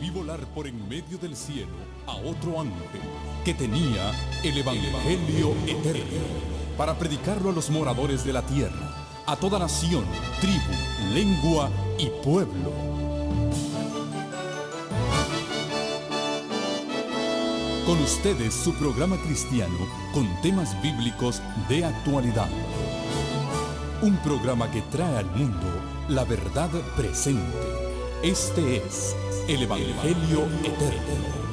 Vi volar por en medio del cielo a otro ángel que tenía el Evangelio eterno para predicarlo a los moradores de la tierra, a toda nación, tribu, lengua y pueblo. Con ustedes su programa cristiano con temas bíblicos de actualidad. Un programa que trae al mundo la verdad presente. Este es el Evangelio Eterno.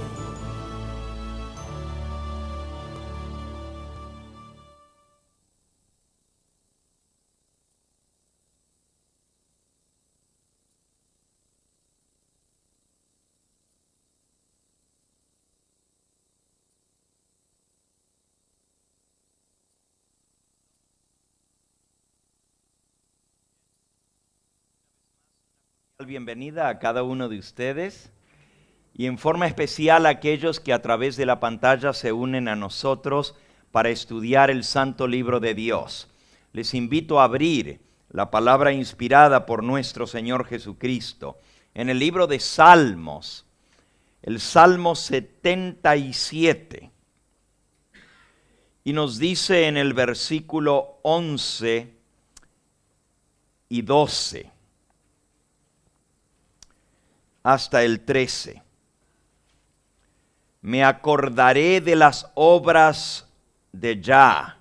Bienvenida a cada uno de ustedes y en forma especial a aquellos que a través de la pantalla se unen a nosotros para estudiar el Santo Libro de Dios. Les invito a abrir la palabra inspirada por nuestro Señor Jesucristo en el libro de Salmos, el Salmo 77. Y nos dice en el versículo 11 y 12. Hasta el 13. Me acordaré de las obras de Jah.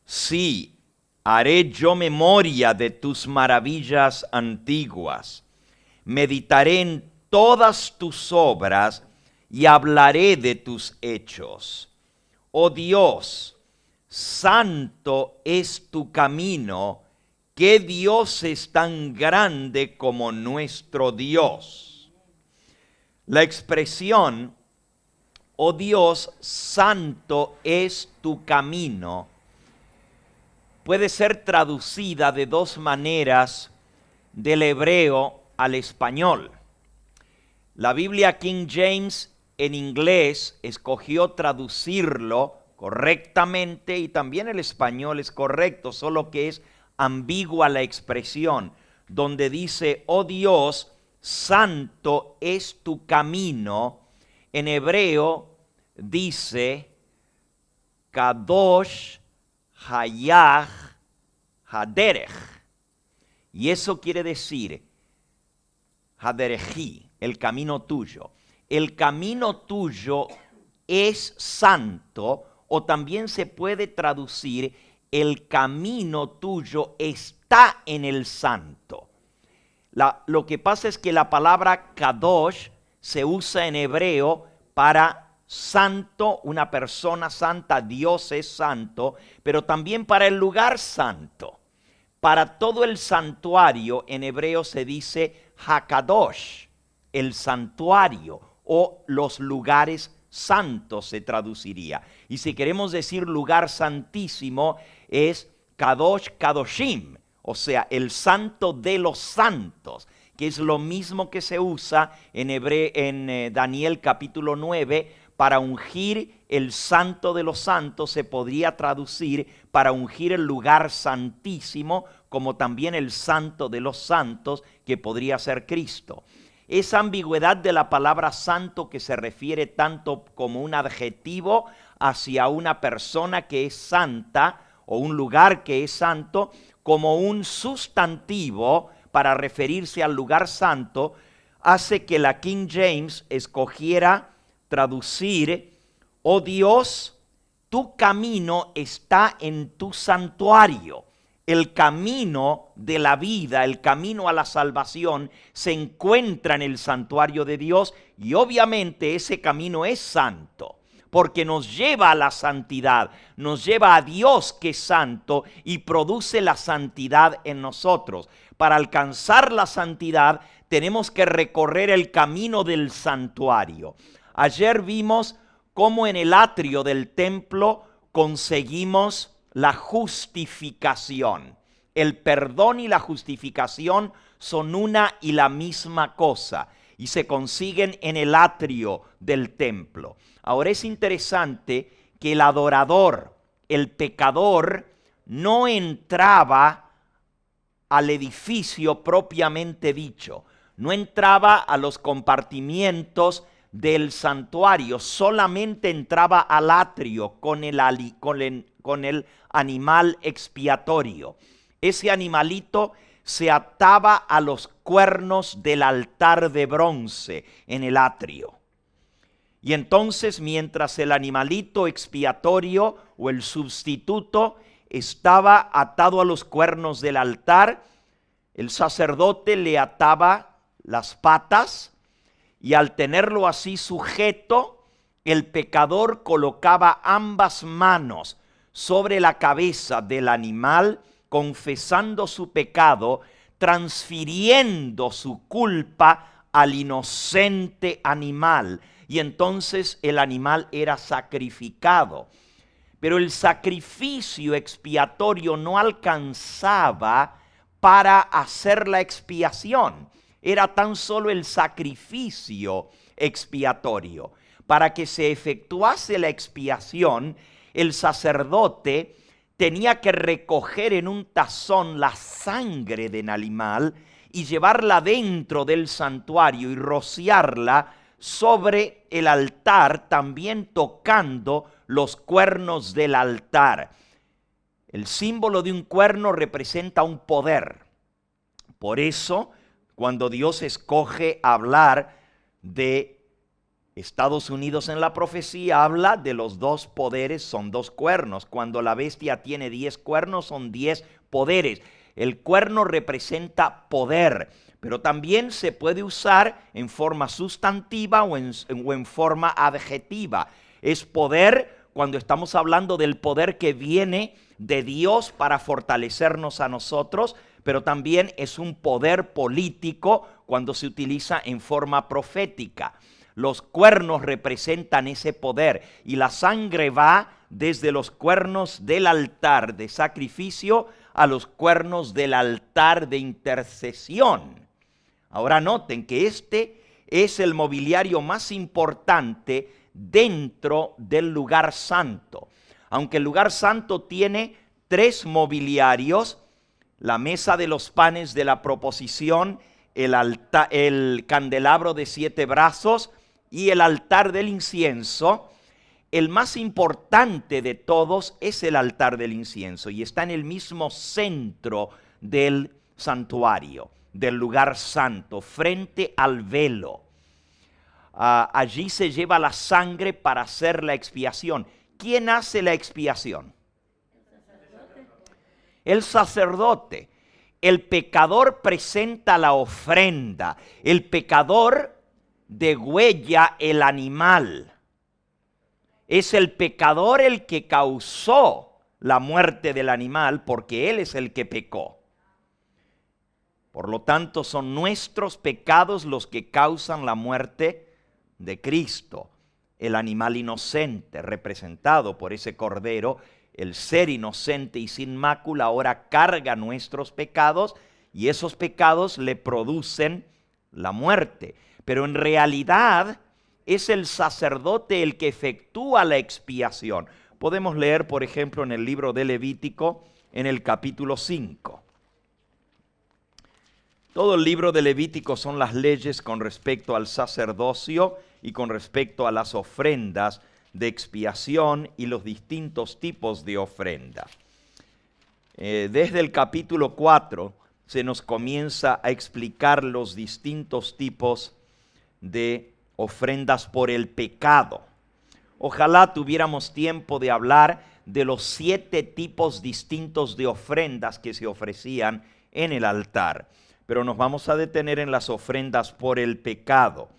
Sí, haré yo memoria de tus maravillas antiguas. Meditaré en todas tus obras y hablaré de tus hechos. Oh Dios, santo es tu camino. ¿Qué Dios es tan grande como nuestro Dios? La expresión, oh Dios, santo es tu camino, puede ser traducida de dos maneras del hebreo al español. La Biblia King James en inglés escogió traducirlo correctamente y también el español es correcto, solo que es ambigua la expresión, donde dice, oh Dios, santo es tu camino. En hebreo dice, Kadosh Hayah Haderech. Y eso quiere decir, Hadereji, el camino tuyo. El camino tuyo es santo, o también se puede traducir, el camino tuyo está en el santo. Lo que pasa es que la palabra Kadosh se usa en hebreo para santo, una persona santa, Dios es santo, pero también para el lugar santo. Para todo el santuario en hebreo se dice Hakadosh, el santuario o los lugares santos se traduciría. Y si queremos decir lugar santísimo, es Kadosh Kadoshim, o sea, el santo de los santos, que es lo mismo que se usa en Daniel capítulo 9, para ungir el santo de los santos, se podría traducir para ungir el lugar santísimo, como también el santo de los santos, que podría ser Cristo. Esa ambigüedad de la palabra santo que se refiere tanto como un adjetivo hacia una persona que es santa o un lugar que es santo, como un sustantivo para referirse al lugar santo, hace que la King James escogiera traducir, oh Dios, tu camino está en tu santuario. El camino de la vida, el camino a la salvación se encuentra en el santuario de Dios y obviamente ese camino es santo porque nos lleva a la santidad, nos lleva a Dios que es santo y produce la santidad en nosotros. Para alcanzar la santidad tenemos que recorrer el camino del santuario. Ayer vimos cómo en el atrio del templo conseguimos la justificación. El perdón y la justificación son una y la misma cosa y se consiguen en el atrio del templo. Ahora es interesante que el adorador, el pecador, no entraba al edificio propiamente dicho. no entraba a los compartimientos del santuario, solamente entraba al atrio con el animal expiatorio. Ese animalito se ataba a los cuernos del altar de bronce en el atrio. Y entonces, mientras el animalito expiatorio o el sustituto estaba atado a los cuernos del altar, el sacerdote le ataba las patas y al tenerlo así sujeto, el pecador colocaba ambas manos sobre la cabeza del animal, confesando su pecado, transfiriendo su culpa al inocente animal. Y entonces el animal era sacrificado. Pero el sacrificio expiatorio no alcanzaba para hacer la expiación. Era tan solo el sacrificio expiatorio. Para que se efectuase la expiación, el sacerdote tenía que recoger en un tazón la sangre del animal y llevarla dentro del santuario y rociarla sobre el altar, también tocando los cuernos del altar. El símbolo de un cuerno representa un poder. Por eso, cuando Dios escoge hablar de Estados Unidos en la profecía, habla de los dos poderes, son dos cuernos. Cuando la bestia tiene 10 cuernos, son 10 poderes. El cuerno representa poder, pero también se puede usar en forma sustantiva o en forma adjetiva. Es poder cuando estamos hablando del poder que viene de Dios para fortalecernos a nosotros, pero también es un poder político cuando se utiliza en forma profética. Los cuernos representan ese poder y la sangre va desde los cuernos del altar de sacrificio a los cuernos del altar de intercesión. Ahora noten que este es el mobiliario más importante dentro del lugar santo. Aunque el lugar santo tiene 3 mobiliarios, la mesa de los panes de la proposición, el candelabro de 7 brazos y el altar del incienso, el más importante de todos es el altar del incienso y está en el mismo centro del santuario, del lugar santo, frente al velo. Allí se lleva la sangre para hacer la expiación. ¿Quién hace la expiación? El sacerdote. El pecador presenta la ofrenda. El pecador degüella el animal. Es el pecador el que causó la muerte del animal porque él es el que pecó. Por lo tanto, son nuestros pecados los que causan la muerte de Cristo. El animal inocente representado por ese cordero, el ser inocente y sin mácula, ahora carga nuestros pecados y esos pecados le producen la muerte. Pero en realidad es el sacerdote el que efectúa la expiación. Podemos leer, por ejemplo, en el libro de Levítico, en el capítulo 5. Todo el libro de Levítico son las leyes con respecto al sacerdocio y con respecto a las ofrendas de expiación y los distintos tipos de ofrenda. Desde el capítulo 4 se nos comienza a explicar los distintos tipos de ofrendas por el pecado. Ojalá tuviéramos tiempo de hablar de los 7 tipos distintos de ofrendas que se ofrecían en el altar, pero nos vamos a detener en las ofrendas por el pecado.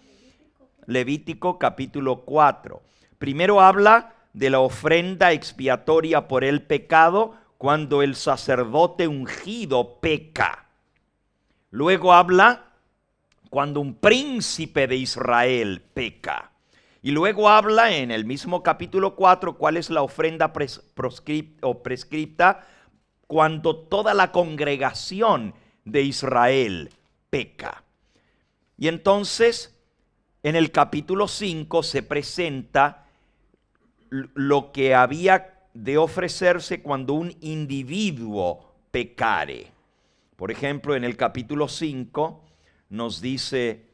Levítico capítulo 4. Primero habla de la ofrenda expiatoria por el pecado cuando el sacerdote ungido peca. Luego habla cuando un príncipe de Israel peca. Y luego habla en el mismo capítulo 4 cuál es la ofrenda prescripta cuando toda la congregación de Israel peca. Y entonces en el capítulo 5 se presenta lo que había de ofrecerse cuando un individuo pecare. Por ejemplo, en el capítulo 5 nos dice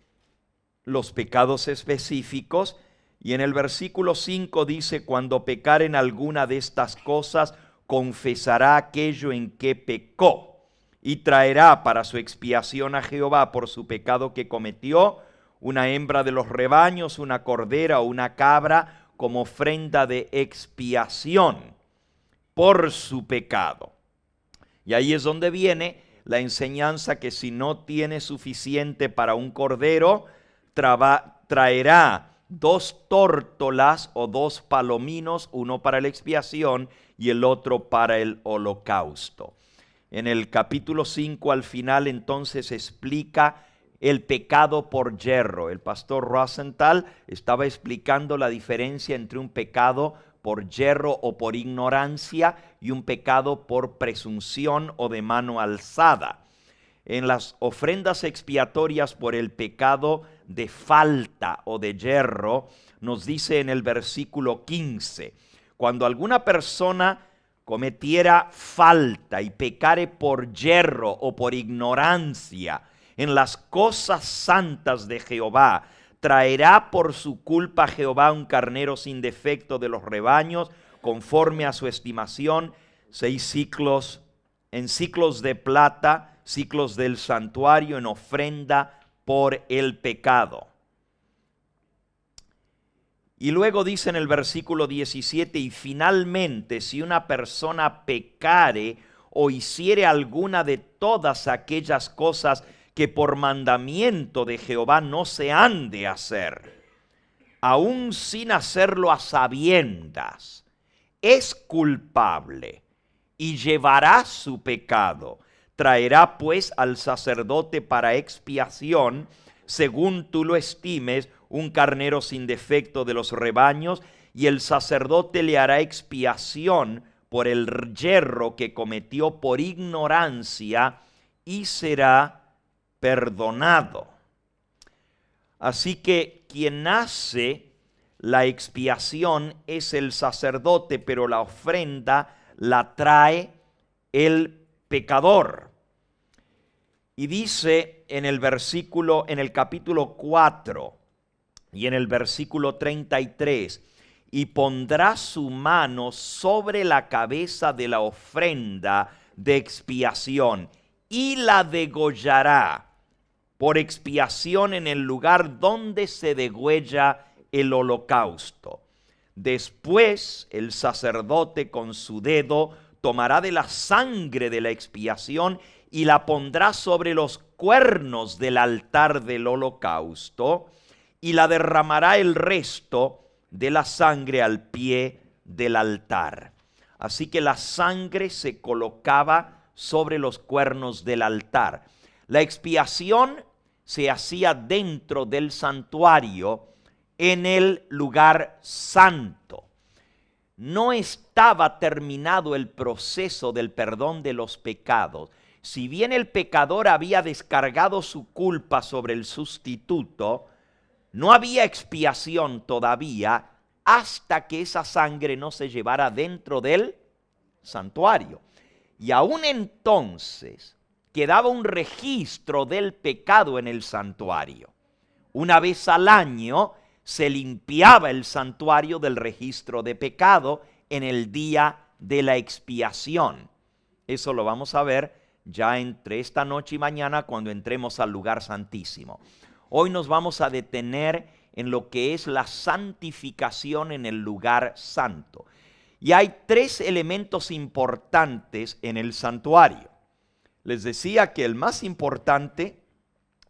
los pecados específicos, y en el versículo 5 dice: cuando pecare en alguna de estas cosas, confesará aquello en que pecó, y traerá para su expiación a Jehová por su pecado que cometió una hembra de los rebaños, una cordera o una cabra, como ofrenda de expiación por su pecado. Y ahí es donde viene la enseñanza que si no tiene suficiente para un cordero, traerá 2 tórtolas o 2 palominos, uno para la expiación y el otro para el holocausto. En el capítulo 5 al final entonces explica el pecado por yerro. El pastor Rosenthal estaba explicando la diferencia entre un pecado por yerro o por ignorancia y un pecado por presunción o de mano alzada. En las ofrendas expiatorias por el pecado de falta o de yerro, nos dice en el versículo 15, cuando alguna persona cometiera falta y pecare por yerro o por ignorancia en las cosas santas de Jehová, traerá por su culpa a Jehová un carnero sin defecto de los rebaños, conforme a su estimación, 6 siclos, en siclos de plata, siclos del santuario, en ofrenda por el pecado. Y luego dice en el versículo 17, y finalmente si una persona pecare o hiciere alguna de todas aquellas cosas que por mandamiento de Jehová no se han de hacer, aun sin hacerlo a sabiendas, es culpable y llevará su pecado. Traerá pues al sacerdote para expiación, según tú lo estimes, un carnero sin defecto de los rebaños, y el sacerdote le hará expiación por el yerro que cometió por ignorancia, y será perdonado. Así que quien hace la expiación es el sacerdote, pero la ofrenda la trae el pecador. Y dice en el capítulo 4 y en el versículo 33, y pondrá su mano sobre la cabeza de la ofrenda de expiación y la degollará por expiación en el lugar donde se degüella el holocausto. Después el sacerdote con su dedo tomará de la sangre de la expiación y la pondrá sobre los cuernos del altar del holocausto, y la derramará el resto de la sangre al pie del altar. Así que la sangre se colocaba sobre los cuernos del altar. La expiación se hacía dentro del santuario, en el lugar santo. No estaba terminado el proceso del perdón de los pecados. Si bien el pecador había descargado su culpa sobre el sustituto, no había expiación todavía hasta que esa sangre no se llevara dentro del santuario. Y aún entonces quedaba un registro del pecado en el santuario. Una vez al año se limpiaba el santuario del registro de pecado en el día de la expiación. Eso lo vamos a ver ya entre esta noche y mañana cuando entremos al lugar santísimo. Hoy nos vamos a detener en lo que es la santificación en el lugar santo. Y hay 3 elementos importantes en el santuario. Les decía que el más importante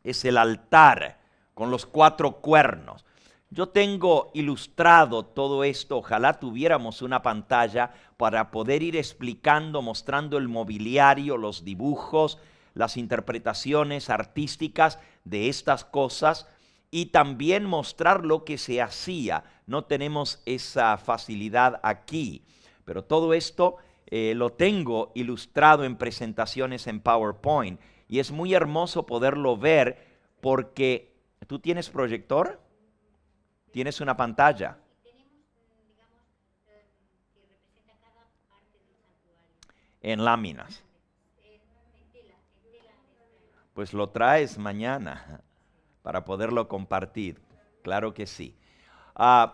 es el altar con los 4 cuernos. Yo tengo ilustrado todo esto, ojalá tuviéramos una pantalla para poder ir explicando, mostrando el mobiliario, los dibujos, las interpretaciones artísticas de estas cosas y también mostrar lo que se hacía. No tenemos esa facilidad aquí, pero todo esto lo tengo ilustrado en presentaciones en PowerPoint y es muy hermoso poderlo ver porque ¿tú tienes proyector? ¿Tienes una pantalla? En láminas. Pues lo traes mañana para poderlo compartir. Claro que sí.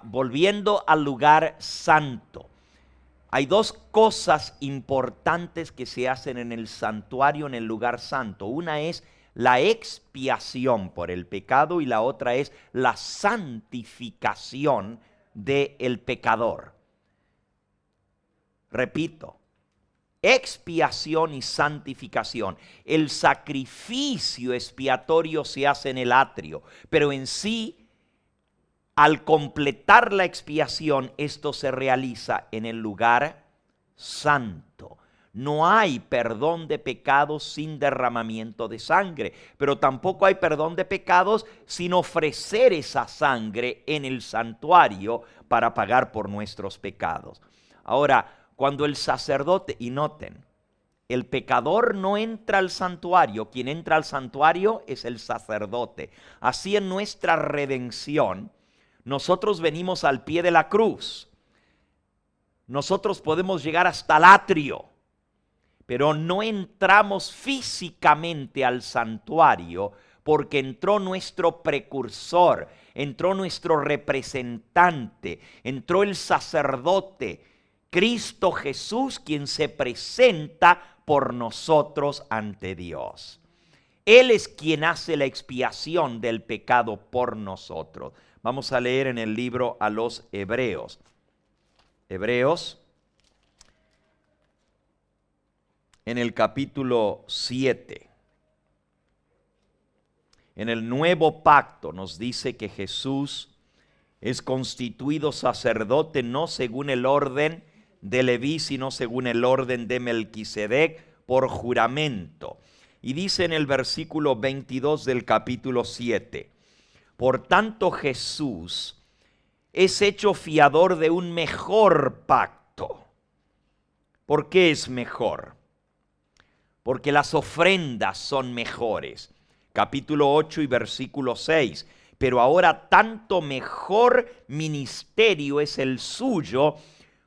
Volviendo al lugar santo. Hay dos cosas importantes que se hacen en el santuario, en el lugar santo. Una es la expiación por el pecado y la otra es la santificación del pecador. Repito, expiación y santificación. El sacrificio expiatorio se hace en el atrio, pero en sí, al completar la expiación, esto se realiza en el lugar santo. No hay perdón de pecados sin derramamiento de sangre, pero tampoco hay perdón de pecados sin ofrecer esa sangre en el santuario para pagar por nuestros pecados. Ahora, cuando el sacerdote, y noten, el pecador no entra al santuario, quien entra al santuario es el sacerdote. Así en nuestra redención, nosotros venimos al pie de la cruz. Nosotros podemos llegar hasta el atrio, pero no entramos físicamente al santuario porque entró nuestro precursor, entró nuestro representante, entró el sacerdote, Cristo Jesús, quien se presenta por nosotros ante Dios. Él es quien hace la expiación del pecado por nosotros. Vamos a leer en el libro a los Hebreos. Hebreos, en el capítulo 7. En el nuevo pacto nos dice que Jesús es constituido sacerdote no según el orden de Leví, sino según el orden de Melquisedec por juramento. Y dice en el versículo 22 del capítulo 7, por tanto Jesús es hecho fiador de un mejor pacto. ¿Por qué es mejor? Porque las ofrendas son mejores. Capítulo 8 y versículo 6. Pero ahora tanto mejor ministerio es el suyo,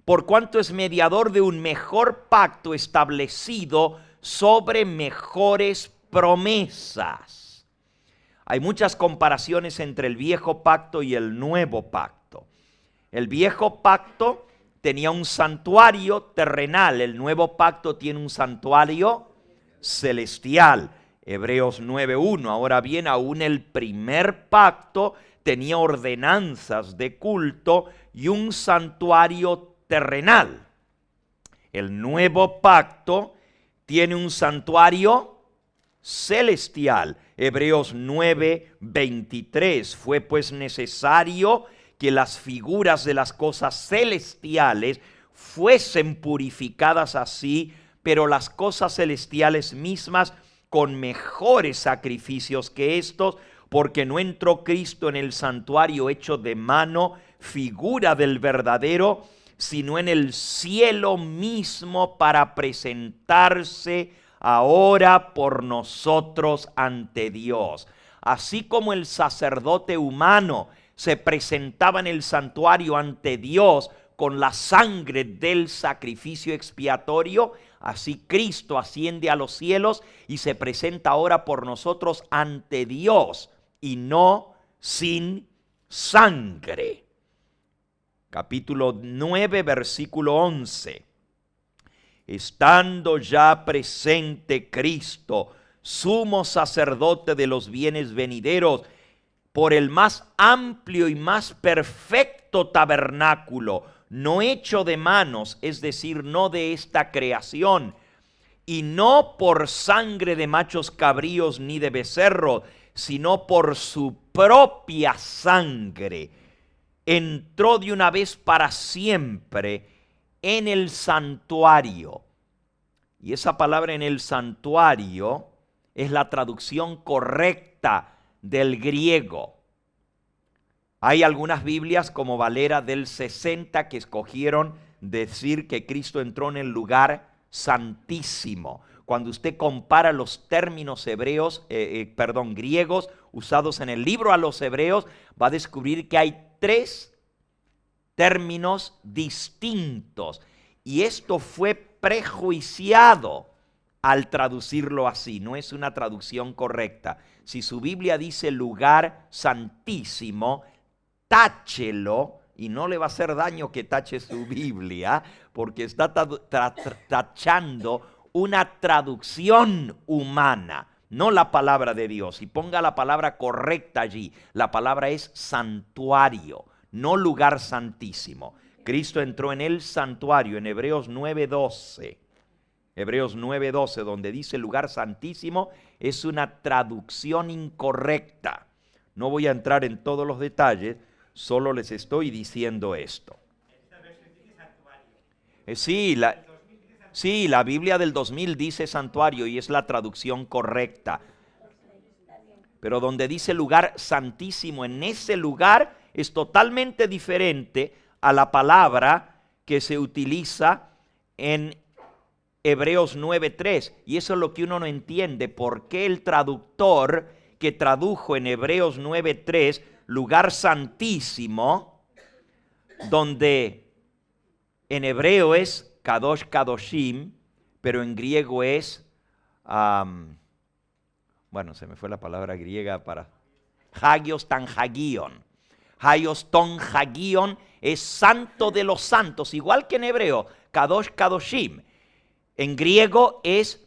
por cuanto es mediador de un mejor pacto establecido sobre mejores promesas. Hay muchas comparaciones entre el viejo pacto y el nuevo pacto. El viejo pacto tenía un santuario terrenal, el nuevo pacto tiene un santuario celestial. Hebreos 9:1. Ahora bien, aún el primer pacto tenía ordenanzas de culto y un santuario terrenal. El nuevo pacto tiene un santuario celestial. Hebreos 9:23. Fue pues necesario que las figuras de las cosas celestiales fuesen purificadas así, pero las cosas celestiales mismas con mejores sacrificios que estos, porque no entró Cristo en el santuario hecho de mano, figura del verdadero, sino en el cielo mismo para presentarse ahora por nosotros ante Dios. Así como el sacerdote humano se presentaba en el santuario ante Dios con la sangre del sacrificio expiatorio, así Cristo asciende a los cielos y se presenta ahora por nosotros ante Dios, y no sin sangre. Capítulo 9, versículo 11. Estando ya presente Cristo, sumo sacerdote de los bienes venideros, por el más amplio y más perfecto tabernáculo, no hecho de manos, es decir, no de esta creación, y no por sangre de machos cabríos ni de becerros, sino por su propia sangre, entró de una vez para siempre en el santuario. Y esa palabra en el santuario es la traducción correcta del griego. Hay algunas Biblias como Valera del 60 que escogieron decir que Cristo entró en el lugar santísimo. Cuando usted compara los términos griegos usados en el libro a los hebreos, va a descubrir que hay 3 términos distintos. Y esto fue prejuiciado al traducirlo así. No es una traducción correcta. Si su Biblia dice lugar santísimo, táchelo, y no le va a hacer daño que tache su Biblia, porque está tachando una traducción humana, no la palabra de Dios. Y ponga la palabra correcta allí. La palabra es santuario, no lugar santísimo. Cristo entró en el santuario en Hebreos 9:12. Hebreos 9:12, donde dice lugar santísimo, es una traducción incorrecta. No voy a entrar en todos los detalles, solo les estoy diciendo esto. Sí, la Biblia del 2000 dice santuario y es la traducción correcta. Pero donde dice lugar santísimo, en ese lugar es totalmente diferente a la palabra que se utiliza en Hebreos 9:3. Y eso es lo que uno no entiende. ¿Por qué el traductor que tradujo en Hebreos 9:3 lugar santísimo, donde en hebreo es Kadosh Kadoshim, pero en griego es, bueno, se me fue la palabra griega para Hagios Tan Hagion. Hagios Ton Hagion es santo de los santos, igual que en hebreo, Kadosh Kadoshim. En griego es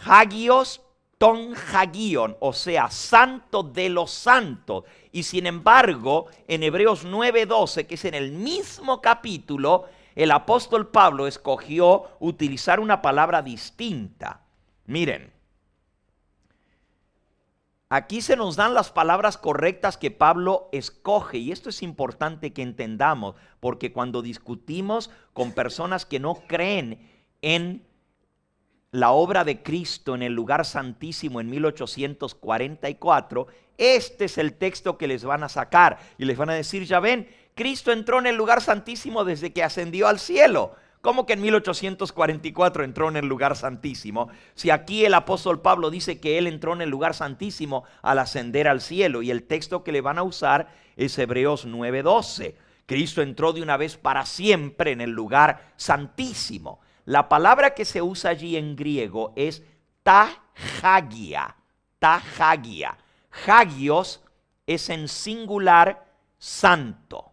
Hagios Ton Hagion, o sea, santo de los santos. Y sin embargo, en Hebreos 9:12, que es en el mismo capítulo, el apóstol Pablo escogió utilizar una palabra distinta. Miren, aquí se nos dan las palabras correctas que Pablo escoge, y esto es importante que entendamos, porque cuando discutimos con personas que no creen en la obra de Cristo en el lugar santísimo en 1844, este es el texto que les van a sacar y les van a decir, ya ven, Cristo entró en el lugar santísimo desde que ascendió al cielo. ¿Cómo que en 1844 entró en el lugar santísimo? Si aquí el apóstol Pablo dice que él entró en el lugar santísimo al ascender al cielo, y el texto que le van a usar es Hebreos 9:12. Cristo entró de una vez para siempre en el lugar santísimo. La palabra que se usa allí en griego es tahagia. Tahagia. Hagios es en singular santo.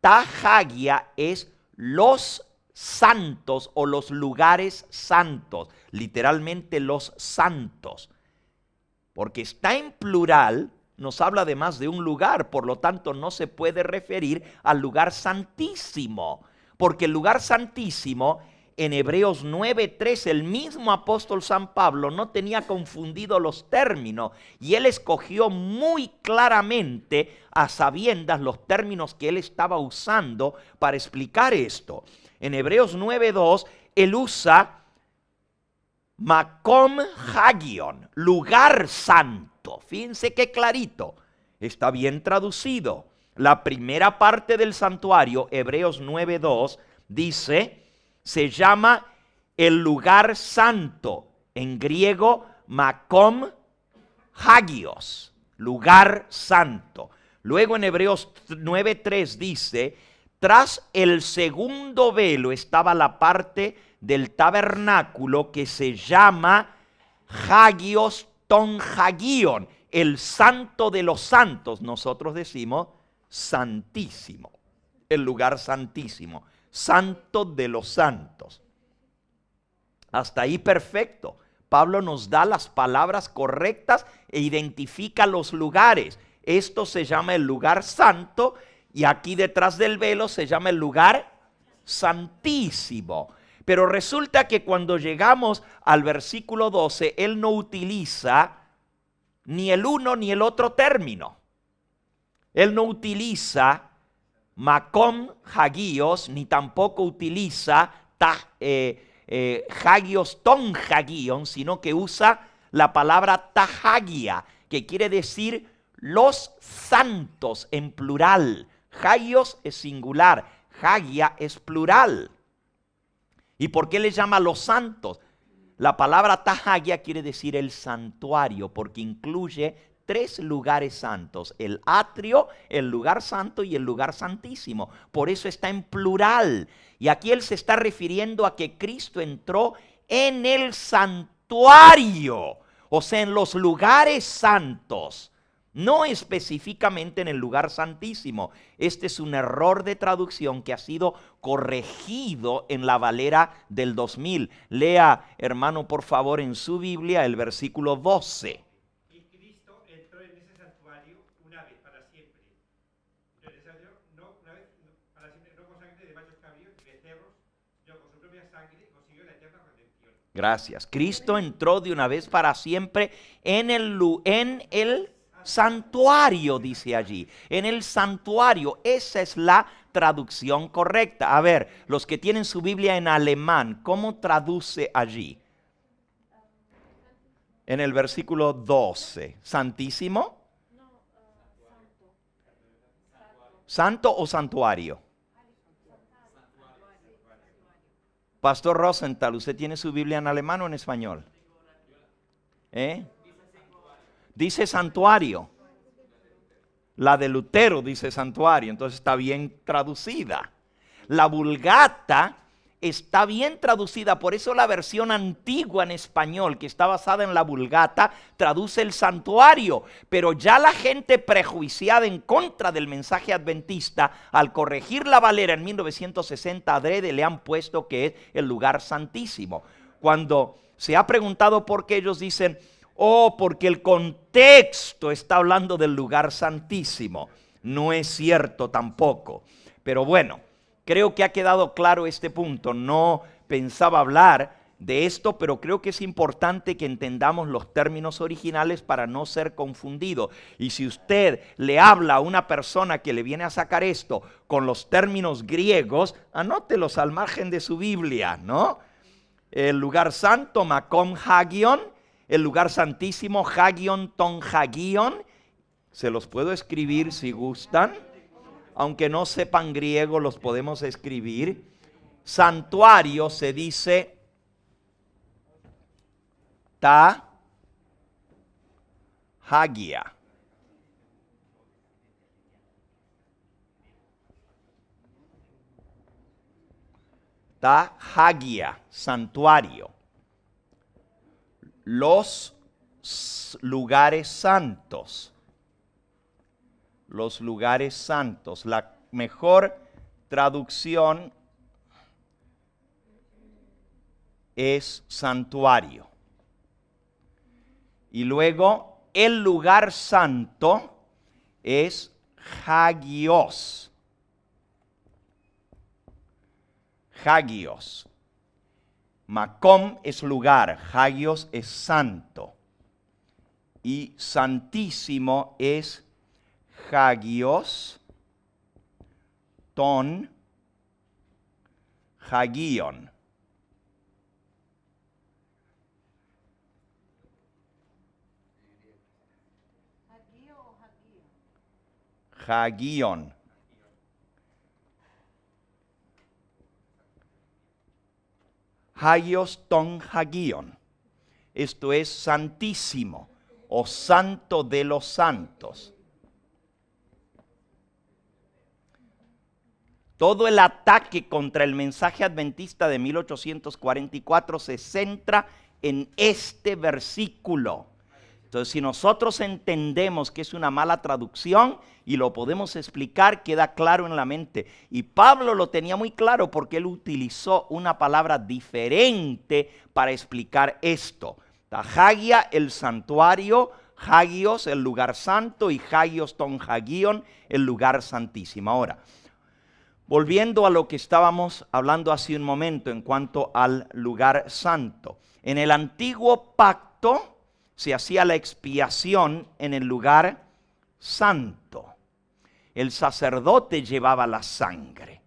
Tahagia es los santos o los lugares santos, literalmente los santos, porque está en plural, nos habla de más de un lugar, por lo tanto no se puede referir al lugar santísimo, porque el lugar santísimo en Hebreos 9:3, el mismo apóstol San Pablo no tenía confundido los términos y él escogió muy claramente a sabiendas los términos que él estaba usando para explicar esto. En Hebreos 9:2 él usa Makom Hagion, lugar santo. Fíjense qué clarito, está bien traducido. La primera parte del santuario, Hebreos 9:2, dice, se llama el lugar santo, en griego Makom Hagios, lugar santo. Luego en Hebreos 9:3 dice, tras el segundo velo estaba la parte del tabernáculo que se llama Hagios Ton Hagion, el santo de los santos. Nosotros decimos santísimo, el lugar santísimo, santo de los santos. Hasta ahí perfecto. Pablo nos da las palabras correctas e identifica los lugares. Esto se llama el lugar santo y aquí detrás del velo se llama el lugar santísimo. Pero resulta que cuando llegamos al versículo 12, él no utiliza ni el uno ni el otro término. Él no utiliza Makom Hagios, ni tampoco utiliza Hagios Ton Hagion, sino que usa la palabra Tahagia, que quiere decir los santos en plural. Hagios es singular, Hagia es plural. ¿Y por qué le llama los santos? La palabra Tahagia quiere decir el santuario, porque incluye 3 lugares santos: el atrio, el lugar santo y el lugar santísimo. Por eso está en plural. Y aquí él se está refiriendo a que Cristo entró en el santuario, o sea, en los lugares santos. No específicamente en el lugar santísimo. Este es un error de traducción que ha sido corregido en la Valera del 2000. Lea, hermano, por favor, en su Biblia el versículo 12. Y Cristo entró en ese santuario una vez para siempre. No una vez para siempre, no con sangre de machos cabríos y becerros, sino con su propia sangre consiguió la eterna redención. Gracias. Cristo entró de una vez para siempre en el santuario, dice allí. En el santuario. Esa es la traducción correcta. A ver, los que tienen su Biblia en alemán, ¿cómo traduce allí? En el versículo 12. ¿Santísimo? ¿Santo o santuario? Pastor Rosenthal, ¿usted tiene su Biblia en alemán o en español? Dice santuario. La de Lutero dice santuario, entonces está bien traducida. La Vulgata está bien traducida, por eso la versión antigua en español, que está basada en la Vulgata, traduce el santuario. Pero ya la gente prejuiciada en contra del mensaje adventista, al corregir la Valera en 1960 adrede, le han puesto que es el lugar santísimo. Cuando se ha preguntado por qué, ellos dicen, oh, porque el contexto está hablando del lugar santísimo. No es cierto tampoco. Pero bueno, creo que ha quedado claro este punto. No pensaba hablar de esto, pero creo que es importante que entendamos los términos originales para no ser confundido. Y si usted le habla a una persona que le viene a sacar esto con los términos griegos, anótelos al margen de su Biblia, ¿no? El lugar santo, Makom Hagion. El lugar santísimo, Hagion Ton Hagion. Se los puedo escribir si gustan. Aunque no sepan griego, los podemos escribir. Santuario se dice Ta Hagia. Ta Hagia, santuario. Los lugares santos. Los lugares santos. La mejor traducción es santuario. Y luego el lugar santo es hagios. Hagios. Makom es lugar, hagios es santo. Y santísimo es hagios ton hagion. Hagion. Hagios ton hagion. Esto es santísimo o santo de los santos. Todo el ataque contra el mensaje adventista de 1844 se centra en este versículo. Entonces, si nosotros entendemos que es una mala traducción y lo podemos explicar, queda claro en la mente. Y Pablo lo tenía muy claro porque él utilizó una palabra diferente para explicar esto. Hagia, el santuario, hagios, el lugar santo, y hagios ton hagion, el lugar santísimo. Ahora, volviendo a lo que estábamos hablando hace un momento en cuanto al lugar santo. En el antiguo pacto se hacía la expiación en el lugar santo. El sacerdote llevaba la sangre.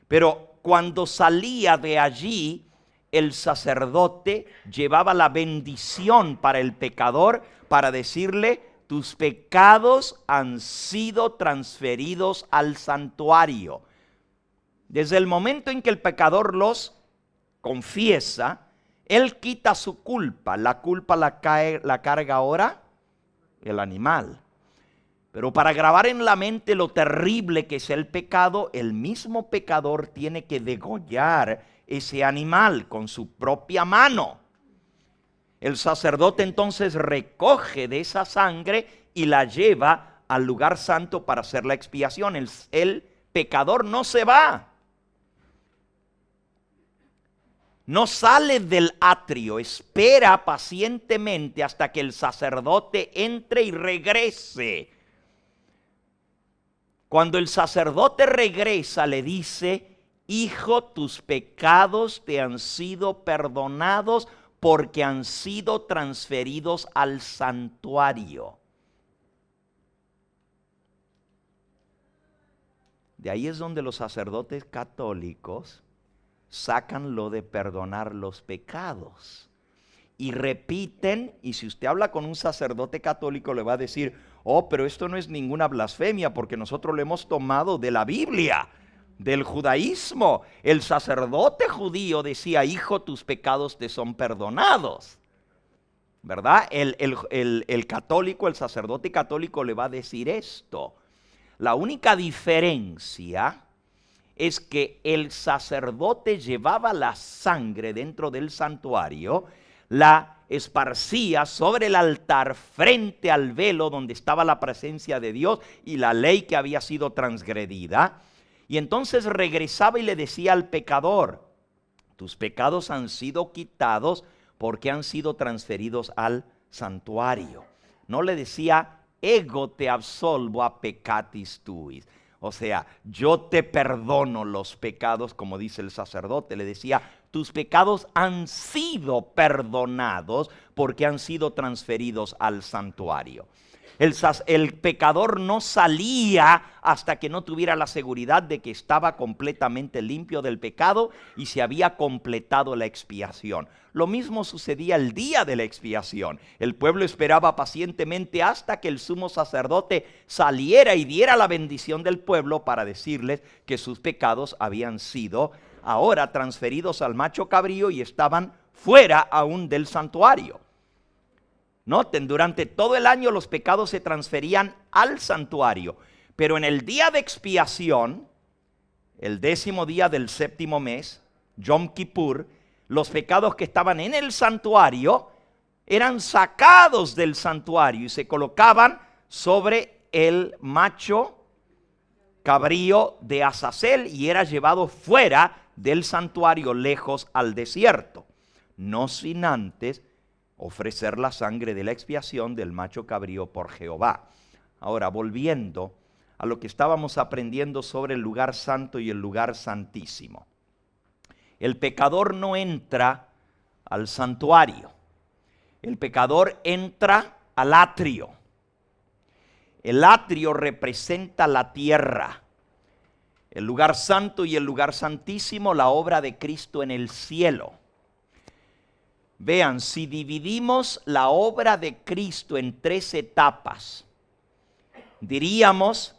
Pero cuando salía de allí, el sacerdote llevaba la bendición para el pecador, para decirle, tus pecados han sido transferidos al santuario. Desde el momento en que el pecador los confiesa, él quita su culpa. La culpa la carga ahora el animal. Pero para grabar en la mente lo terrible que es el pecado, el mismo pecador tiene que degollar ese animal con su propia mano. El sacerdote entonces recoge de esa sangre y la lleva al lugar santo para hacer la expiación. El pecador no se va. No sale del atrio, espera pacientemente hasta que el sacerdote entre y regrese. Cuando el sacerdote regresa, le dice: hijo, tus pecados te han sido perdonados porque han sido transferidos al santuario. De ahí es donde los sacerdotes católicos sacan lo de perdonar los pecados. Y repiten, y si usted habla con un sacerdote católico le va a decir: oh, pero esto no es ninguna blasfemia porque nosotros lo hemos tomado de la Biblia, del judaísmo. El sacerdote judío decía: hijo, tus pecados te son perdonados, ¿verdad? El católico, el sacerdote católico le va a decir esto. La única diferencia es que el sacerdote llevaba la sangre dentro del santuario, la esparcía sobre el altar frente al velo donde estaba la presencia de Dios y la ley que había sido transgredida, y entonces regresaba y le decía al pecador: tus pecados han sido quitados porque han sido transferidos al santuario. No le decía: ego te absolvo a peccatis tuis. O sea, yo te perdono los pecados, como dice el sacerdote. Le decía: tus pecados han sido perdonados porque han sido transferidos al santuario. El pecador no salía hasta que no tuviera la seguridad de que estaba completamente limpio del pecado y se había completado la expiación. Lo mismo sucedía el día de la expiación. El pueblo esperaba pacientemente hasta que el sumo sacerdote saliera y diera la bendición del pueblo para decirles que sus pecados habían sido ahora transferidos al macho cabrío y estaban fuera aún del santuario. Noten, durante todo el año los pecados se transferían al santuario, pero en el día de expiación, el 10º día del 7º mes, Yom Kippur, los pecados que estaban en el santuario eran sacados del santuario y se colocaban sobre el macho cabrío de Azazel y era llevado fuera del santuario, lejos al desierto, no sin antes ofrecer la sangre de la expiación del macho cabrío por Jehová. Ahora, volviendo a lo que estábamos aprendiendo sobre el lugar santo y el lugar santísimo. El pecador no entra al santuario. El pecador entra al atrio. El atrio representa la tierra. El lugar santo y el lugar santísimo, la obra de Cristo en el cielo. Vean, si dividimos la obra de Cristo en 3 etapas, diríamos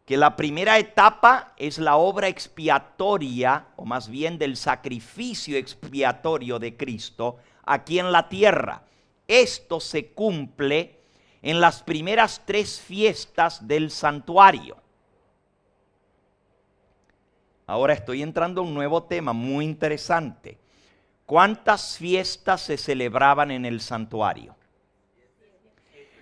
que la primera etapa es la obra expiatoria, o más bien del sacrificio expiatorio de Cristo aquí en la tierra. Esto se cumple en las primeras 3 fiestas del santuario. Ahora estoy entrando a un nuevo tema muy interesante. ¿Cuántas fiestas se celebraban en el santuario?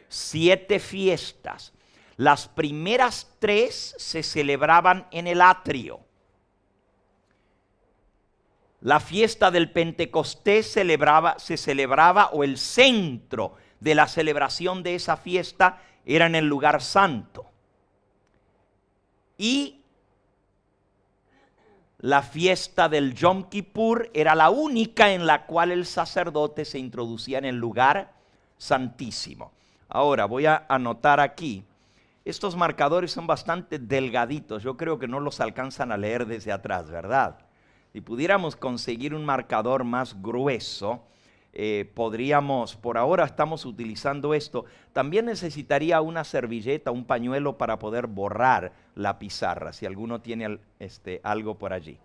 7 fiestas. Las primeras 3 se celebraban en el atrio. La fiesta del Pentecostés se celebraba, o el centro de la celebración de esa fiesta era en el lugar santo. Y la fiesta del Yom Kippur era la única en la cual el sacerdote se introducía en el lugar santísimo. Ahora voy a anotar aquí. Estos marcadores son bastante delgaditos. Yo creo que no los alcanzan a leer desde atrás, ¿verdad? Si pudiéramos conseguir un marcador más grueso, podríamos, por ahora estamos utilizando esto. También necesitaría una servilleta, un pañuelo para poder borrar la pizarra, si alguno tiene algo por allí.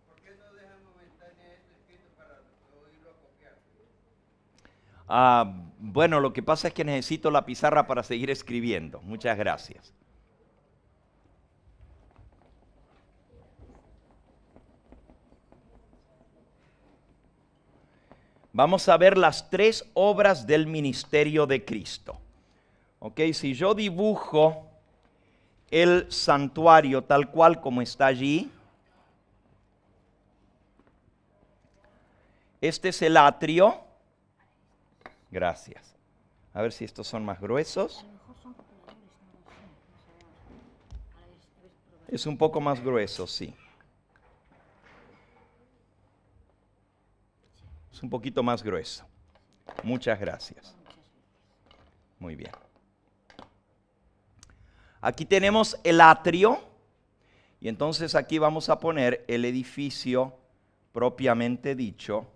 ¿Por qué no dejan momentánea esto escrito para oírlo copiar? Bueno, lo que pasa es que necesito la pizarra para seguir escribiendo. Muchas gracias. vamos a ver las 3 obras del ministerio de Cristo. Ok, si yo dibujo el santuario tal cual como está allí, este es el atrio. Gracias. A ver si estos son más gruesos. Es un poco más grueso, sí. Es un poquito más grueso. Muchas gracias. Muy bien. Aquí tenemos el atrio. Y entonces aquí vamos a poner el edificio propiamente dicho.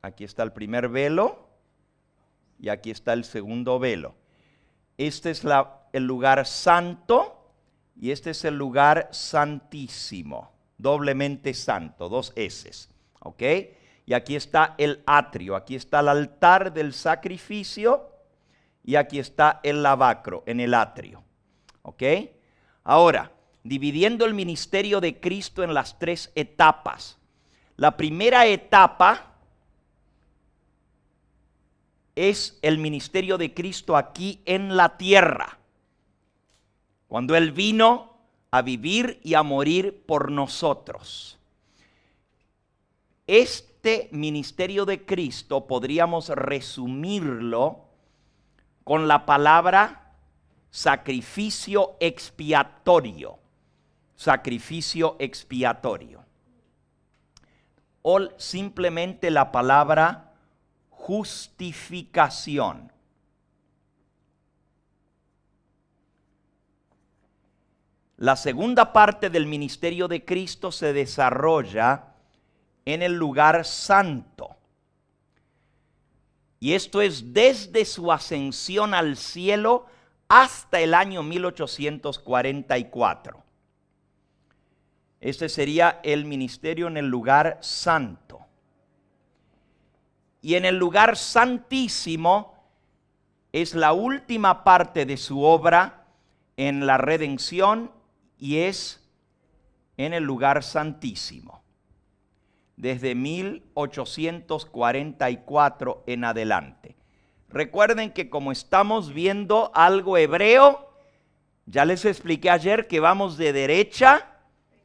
Aquí está el primer velo y aquí está el segundo velo. Este es el lugar santo y este es el lugar santísimo, doblemente santo, 2 S, ¿ok? Y aquí está el atrio, aquí está el altar del sacrificio y aquí está el lavacro en el atrio, ¿ok? Ahora, dividiendo el ministerio de Cristo en las 3 etapas. La primera etapa es el ministerio de Cristo aquí en la tierra, cuando Él vino a vivir y a morir por nosotros. Este ministerio de Cristo podríamos resumirlo con la palabra sacrificio expiatorio. Sacrificio expiatorio. O simplemente la palabra justificación. La segunda parte del ministerio de Cristo se desarrolla en el lugar santo. Y esto es desde su ascensión al cielo hasta el año 1844. Este sería el ministerio en el lugar santo. Y en el lugar santísimo es la última parte de su obra en la redención y es en el lugar santísimo, desde 1844 en adelante. Recuerden que como estamos viendo algo hebreo, ya les expliqué ayer que vamos de derecha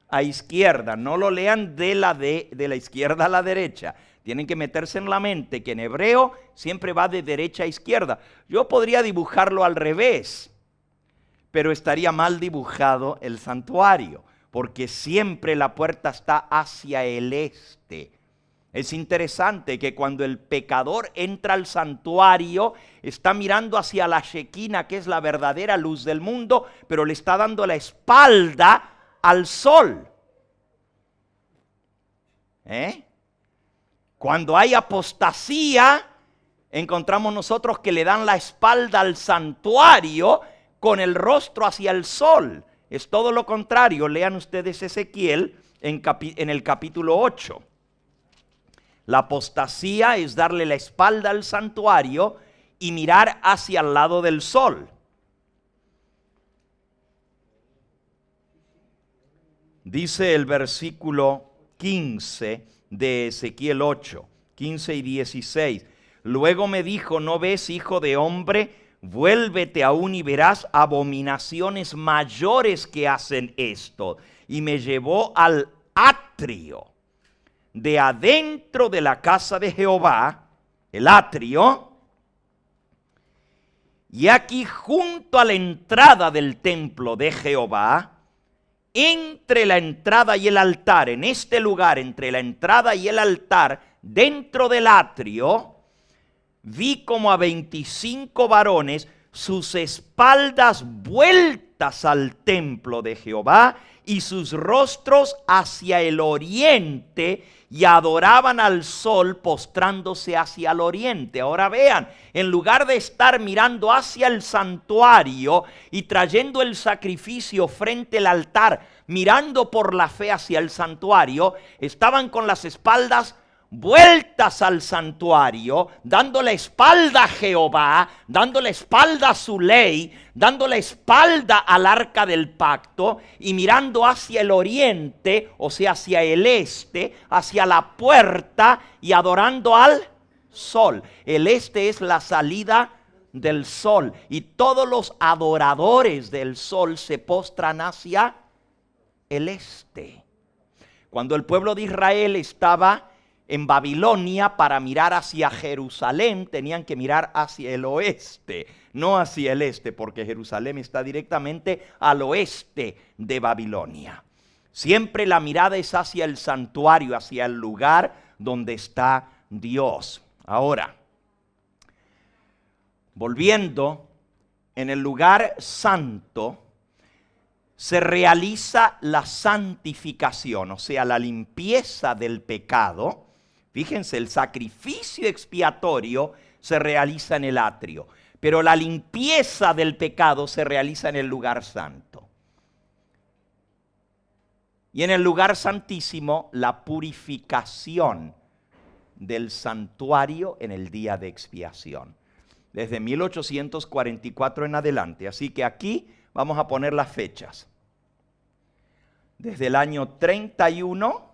a izquierda. No lo lean de la izquierda a la derecha. Tienen que meterse en la mente que en hebreo siempre va de derecha a izquierda. Yo podría dibujarlo al revés, pero estaría mal dibujado el santuario, porque siempre la puerta está hacia el este. Es interesante que cuando el pecador entra al santuario, está mirando hacia la Shequina, que es la verdadera luz del mundo, pero le está dando la espalda al sol. Cuando hay apostasía, encontramos nosotros que le dan la espalda al santuario con el rostro hacia el sol. Es todo lo contrario. Lean ustedes Ezequiel en el capítulo 8. La apostasía es darle la espalda al santuario y mirar hacia el lado del sol. Dice el versículo 15 de Ezequiel 8, 15 y 16. Luego me dijo: ¿no ves, hijo de hombre? Vuélvete aún y verás abominaciones mayores que hacen esto. Y me llevó al atrio de adentro de la casa de Jehová, el atrio, y aquí junto a la entrada del templo de Jehová, entre la entrada y el altar, en este lugar, entre la entrada y el altar, dentro del atrio, vi como a 25 varones, sus espaldas vueltas al templo de Jehová y sus rostros hacia el oriente, y adoraban al sol postrándose hacia el oriente. Ahora vean, en lugar de estar mirando hacia el santuario y trayendo el sacrificio frente al altar, mirando por la fe hacia el santuario, estaban con las espaldas vueltas al santuario, dando la espalda a Jehová, dando la espalda a su ley, dando la espalda al arca del pacto y mirando hacia el oriente, o sea, hacia el este, hacia la puerta y adorando al sol. El este es la salida del sol y todos los adoradores del sol se postran hacia el este. Cuando el pueblo de Israel estaba en Babilonia, para mirar hacia Jerusalén tenían que mirar hacia el oeste, no hacia el este, porque Jerusalén está directamente al oeste de Babilonia. Siempre la mirada es hacia el santuario, hacia el lugar donde está Dios. Ahora, volviendo, en el lugar santo se realiza la santificación, o sea, la limpieza del pecado. Fíjense, el sacrificio expiatorio se realiza en el atrio, pero la limpieza del pecado se realiza en el lugar santo. Y en el lugar santísimo, la purificación del santuario en el día de expiación. Desde 1844 en adelante. Así que aquí vamos a poner las fechas. Desde el año 31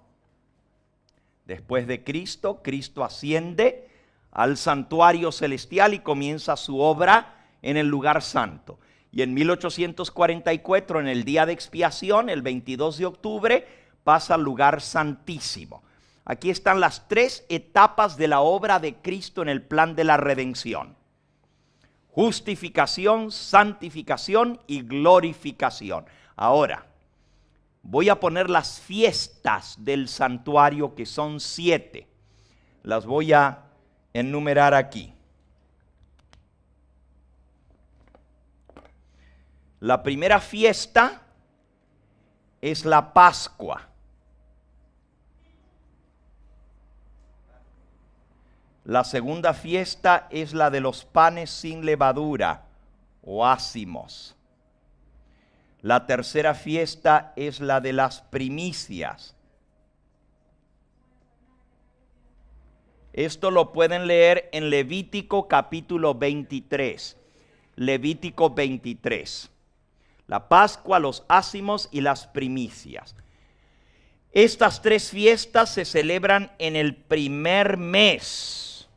después de Cristo, Cristo asciende al santuario celestial y comienza su obra en el lugar santo. Y en 1844, en el día de expiación, el 22 de octubre, pasa al lugar santísimo. Aquí están las tres etapas de la obra de Cristo en el plan de la redención: justificación, santificación y glorificación. Ahora, voy a poner las fiestas del santuario, que son 7. Las voy a enumerar aquí. La primera fiesta es la Pascua. La segunda fiesta es la de los panes sin levadura o ácimos. La tercera fiesta es la de las primicias. Esto lo pueden leer en Levítico capítulo 23. Levítico 23. La Pascua, los ácimos y las primicias. Estas tres fiestas se celebran en el primer mes.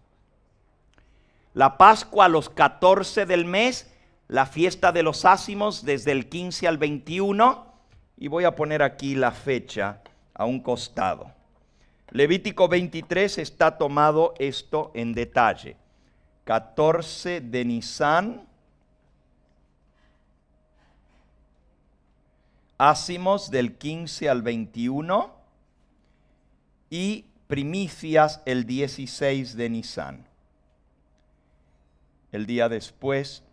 La Pascua a los 14 del mes, la fiesta de los ácimos desde el 15 al 21, y voy a poner aquí la fecha a un costado. Levítico 23 está tomado esto en detalle. 14 de Nisán, ácimos del 15 al 21 y primicias el 16 de Nisán, el día después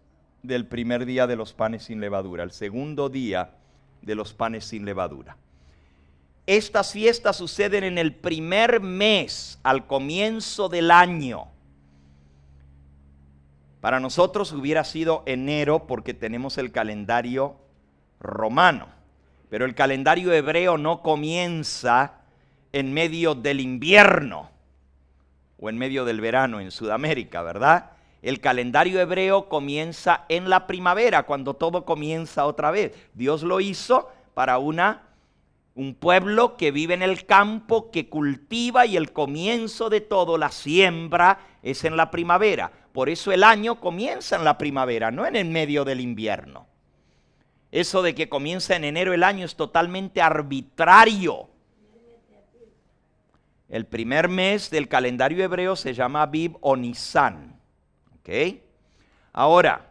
del primer día de los panes sin levadura, el segundo día de los panes sin levadura. Estas fiestas suceden en el primer mes, al comienzo del año. Para nosotros hubiera sido enero porque tenemos el calendario romano, pero el calendario hebreo no comienza en medio del invierno o en medio del verano en Sudamérica, ¿verdad? El calendario hebreo comienza en la primavera, cuando todo comienza otra vez. Dios lo hizo para un pueblo que vive en el campo, que cultiva, y el comienzo de todo, la siembra, es en la primavera. Por eso el año comienza en la primavera, no en el medio del invierno. Eso de que comienza en enero el año es totalmente arbitrario. El primer mes del calendario hebreo se llama Abib o Nisán. ¿Okay? Ahora,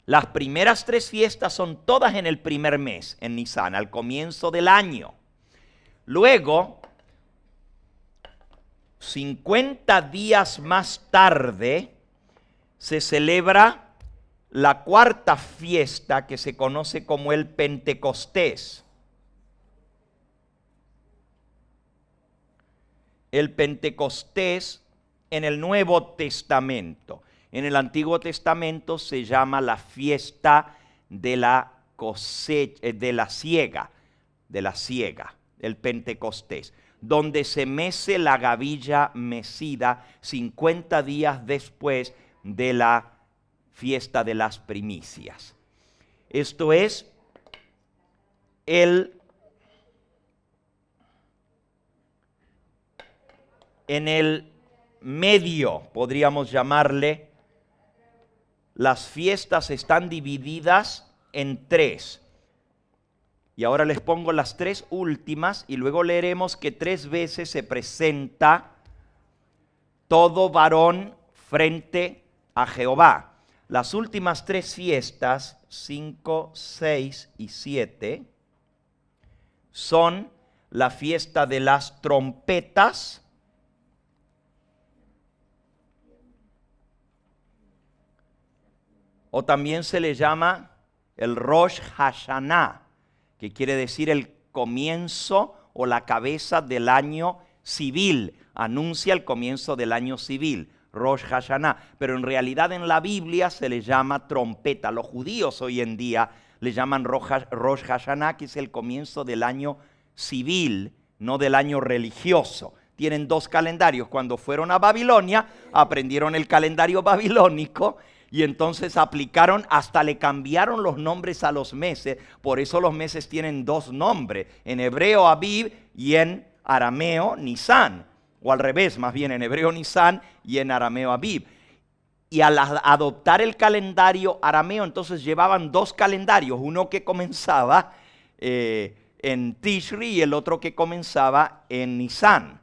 las primeras tres fiestas son todas en el primer mes, en Nisán, al comienzo del año. Luego, 50 días más tarde, se celebra la cuarta fiesta, que se conoce como el Pentecostés. El Pentecostés en el Nuevo Testamento. En el Antiguo Testamento se llama la fiesta de la cosecha, de la siega, el Pentecostés, donde se mece la gavilla mecida 50 días después de la fiesta de las primicias. Esto es en el medio, podríamos llamarle, las fiestas están divididas en 3. Y ahora les pongo las 3 últimas y luego leeremos que 3 veces se presenta todo varón frente a Jehová. Las últimas 3 fiestas, 5, 6 y 7, son la fiesta de las trompetas, o también se le llama el Rosh Hashanah, que quiere decir el comienzo o la cabeza del año civil, anuncia el comienzo del año civil, Rosh Hashanah, pero en realidad en la Biblia se le llama trompeta. Los judíos hoy en día le llaman Rosh Hashanah, que es el comienzo del año civil, no del año religioso. Tienen 2 calendarios. Cuando fueron a Babilonia, aprendieron el calendario babilónico y entonces aplicaron, hasta le cambiaron los nombres a los meses. Por eso los meses tienen 2 nombres, en hebreo Abib y en arameo Nisan, o al revés, más bien en hebreo Nisan y en arameo Abib. Y al adoptar el calendario arameo, entonces llevaban 2 calendarios, uno que comenzaba en Tishri y el otro que comenzaba en Nisan.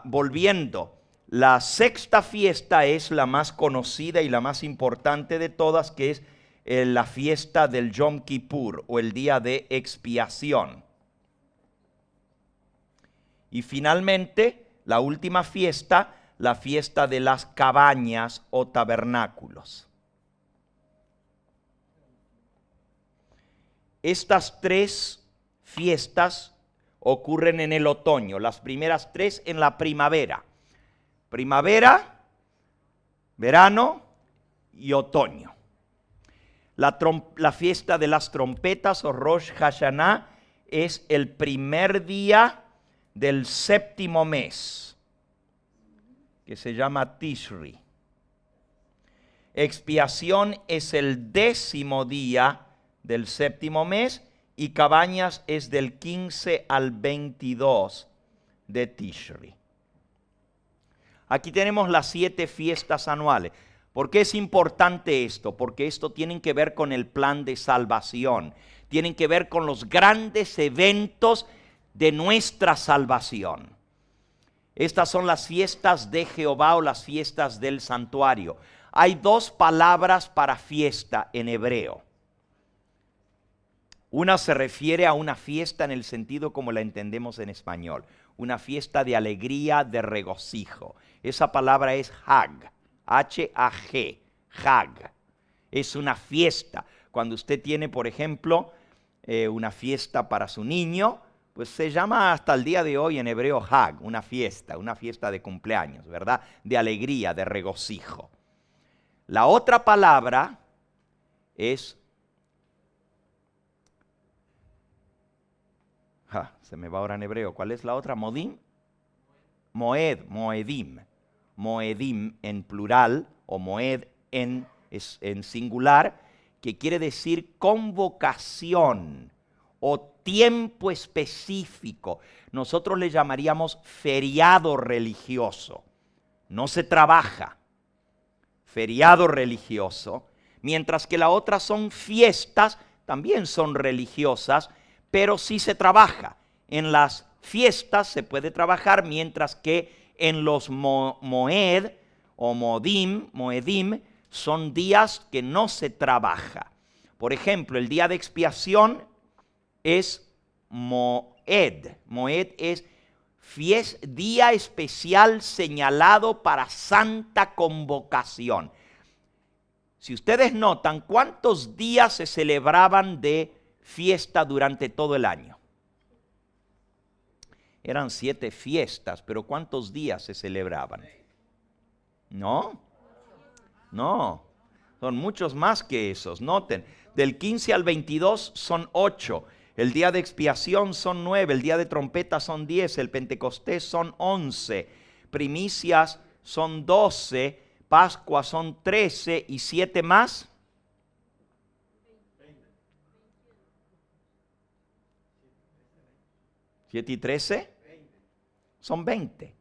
Volviendo, la 6ª fiesta es la más conocida y la más importante de todas, que es la fiesta del Yom Kippur, o el día de expiación. Y finalmente, la última fiesta, la fiesta de las cabañas o tabernáculos. Estas 3 fiestas ocurren en el otoño, las primeras 3 en la primavera. Primavera, verano y otoño. La fiesta de las trompetas o Rosh Hashanah es el primer día del 7º mes, que se llama Tishri. Expiación es el 10º día del 7º mes y cabañas es del 15 al 22 de Tishri. Aquí tenemos las 7 fiestas anuales. ¿Por qué es importante esto? Porque esto tiene que ver con el plan de salvación. Tienen que ver con los grandes eventos de nuestra salvación. Estas son las fiestas de Jehová o las fiestas del santuario. Hay 2 palabras para fiesta en hebreo. Una se refiere a una fiesta en el sentido como la entendemos en español. Una fiesta de alegría, de regocijo. Esa palabra es Hag, H-A-G, Hag. Es una fiesta. Cuando usted tiene, por ejemplo, una fiesta para su niño, pues se llama hasta el día de hoy en hebreo Hag, una fiesta de cumpleaños, ¿verdad? De alegría, de regocijo. La otra palabra es, se me va ahora en hebreo, ¿cuál es la otra? ¿Modim? Moedim. Moedim en plural, o moed en singular, que quiere decir convocación o tiempo específico. Nosotros le llamaríamos feriado religioso. No se trabaja. Feriado religioso. Mientras que la otra son fiestas, también son religiosas, pero sí se trabaja. En las fiestas se puede trabajar, mientras que en los moed o moedim son días que no se trabaja. Por ejemplo, el día de expiación es moed. Moed es día especial señalado para santa convocación. Si ustedes notan, ¿cuántos días se celebraban de fiesta durante todo el año? Eran 7 fiestas, pero ¿cuántos días se celebraban? No, son muchos más que esos. Noten, del 15 al 22 son 8. El día de expiación son 9, el día de trompeta son 10, el Pentecostés son 11, primicias son 12, Pascua son 13 y 7 más. 7 y 13 son 20.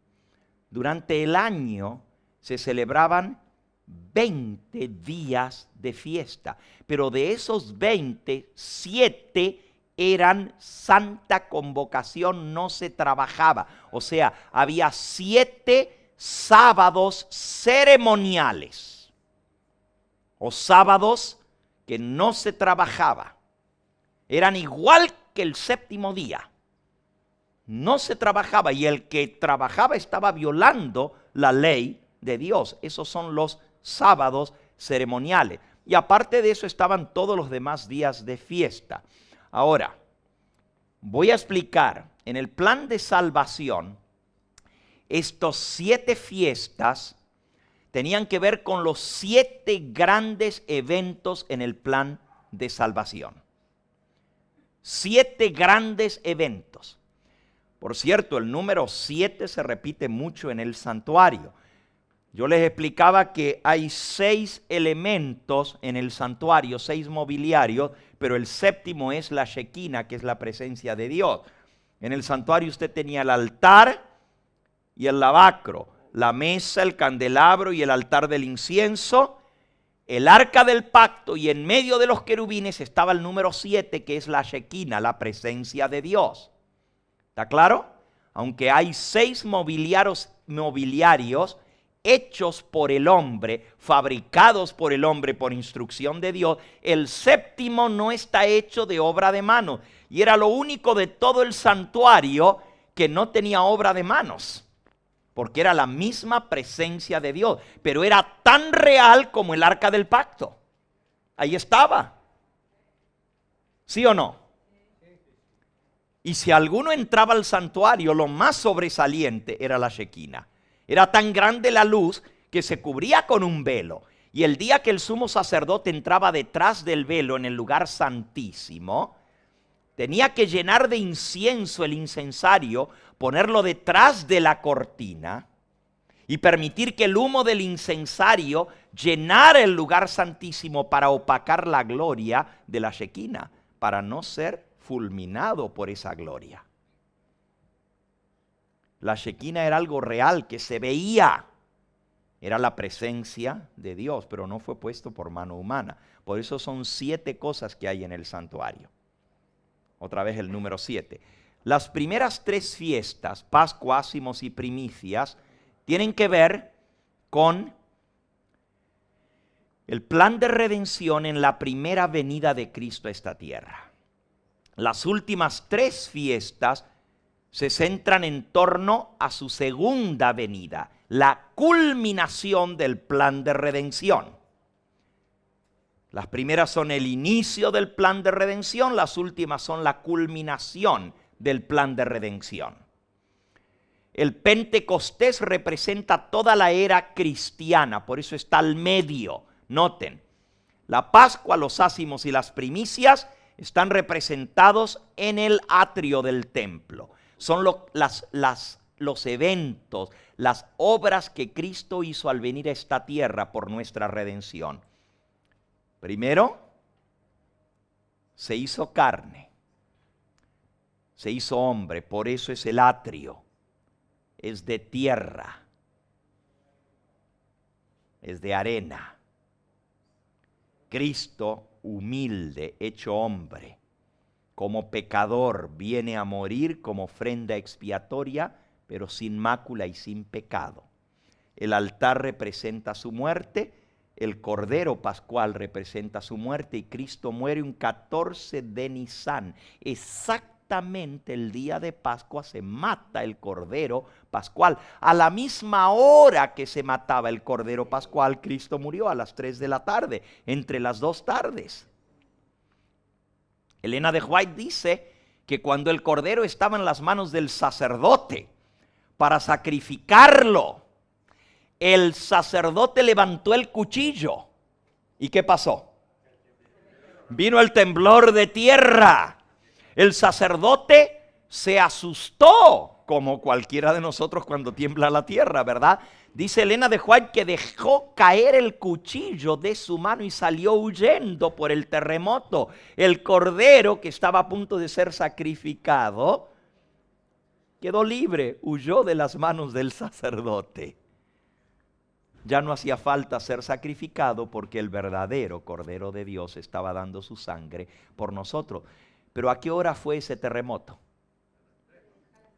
Durante el año se celebraban 20 días de fiesta, pero de esos 20, 7 eran santa convocación, no se trabajaba. O sea, había 7 sábados ceremoniales o sábados que no se trabajaba. Eran igual que el séptimo día. No se trabajaba y el que trabajaba estaba violando la ley de Dios. Esos son los sábados ceremoniales. Y aparte de eso estaban todos los demás días de fiesta. Ahora, voy a explicar, en el plan de salvación, estos 7 fiestas tenían que ver con los 7 grandes eventos en el plan de salvación. 7 grandes eventos. Por cierto, el número 7 se repite mucho en el santuario. Yo les explicaba que hay 6 elementos en el santuario, 6 mobiliarios, pero el séptimo es la Shekinah, que es la presencia de Dios. En el santuario usted tenía el altar y el lavacro, la mesa, el candelabro y el altar del incienso, el arca del pacto, y en medio de los querubines estaba el número 7, que es la Shekinah, la presencia de Dios. ¿Está claro? Aunque hay 6 mobiliarios hechos por el hombre, fabricados por el hombre por instrucción de Dios, el séptimo no está hecho de obra de mano. Y era lo único de todo el santuario que no tenía obra de manos, porque era la misma presencia de Dios, pero era tan real como el arca del pacto. Ahí estaba. ¿Sí o no? Y si alguno entraba al santuario, lo más sobresaliente era la Shekinah. Era tan grande la luz que se cubría con un velo. Y el día que el sumo sacerdote entraba detrás del velo en el lugar santísimo, tenía que llenar de incienso el incensario, ponerlo detrás de la cortina y permitir que el humo del incensario llenara el lugar santísimo para opacar la gloria de la Shekinah, para no ser fulminado por esa gloria. La Shekinah era algo real que se veía. Era la presencia de Dios, pero no fue puesto por mano humana. Por eso son 7 cosas que hay en el santuario. Otra vez el número 7. Las primeras 3 fiestas, Pascua, Ácimos y Primicias, tienen que ver con el plan de redención en la primera venida de Cristo a esta tierra. Las últimas 3 fiestas se centran en torno a su segunda venida, la culminación del plan de redención. Las primeras son el inicio del plan de redención, las últimas son la culminación del plan de redención. El Pentecostés representa toda la era cristiana, por eso está al medio. Noten, la Pascua, los ácimos y las primicias están representados en el atrio del templo. Son los eventos, las obras que Cristo hizo al venir a esta tierra por nuestra redención. Primero, se hizo carne, se hizo hombre, por eso es el atrio, es de tierra, es de arena. Cristo, humilde, hecho hombre, como pecador, viene a morir como ofrenda expiatoria, pero sin mácula y sin pecado. El altar representa su muerte, el cordero pascual representa su muerte, y Cristo muere un 14 de Nisan. Exactamente el día de Pascua se mata el cordero pascual. A la misma hora que se mataba el cordero pascual, Cristo murió a las 3 de la tarde, entre las 2 tardes. Elena de White dice que cuando el cordero estaba en las manos del sacerdote para sacrificarlo, el sacerdote levantó el cuchillo. ¿Y qué pasó? Vino el temblor de tierra. El sacerdote se asustó, como cualquiera de nosotros cuando tiembla la tierra, ¿verdad? Dice Elena de White que dejó caer el cuchillo de su mano y salió huyendo por el terremoto. El cordero que estaba a punto de ser sacrificado quedó libre, huyó de las manos del sacerdote. Ya no hacía falta ser sacrificado porque el verdadero Cordero de Dios estaba dando su sangre por nosotros. Pero ¿a qué hora fue ese terremoto?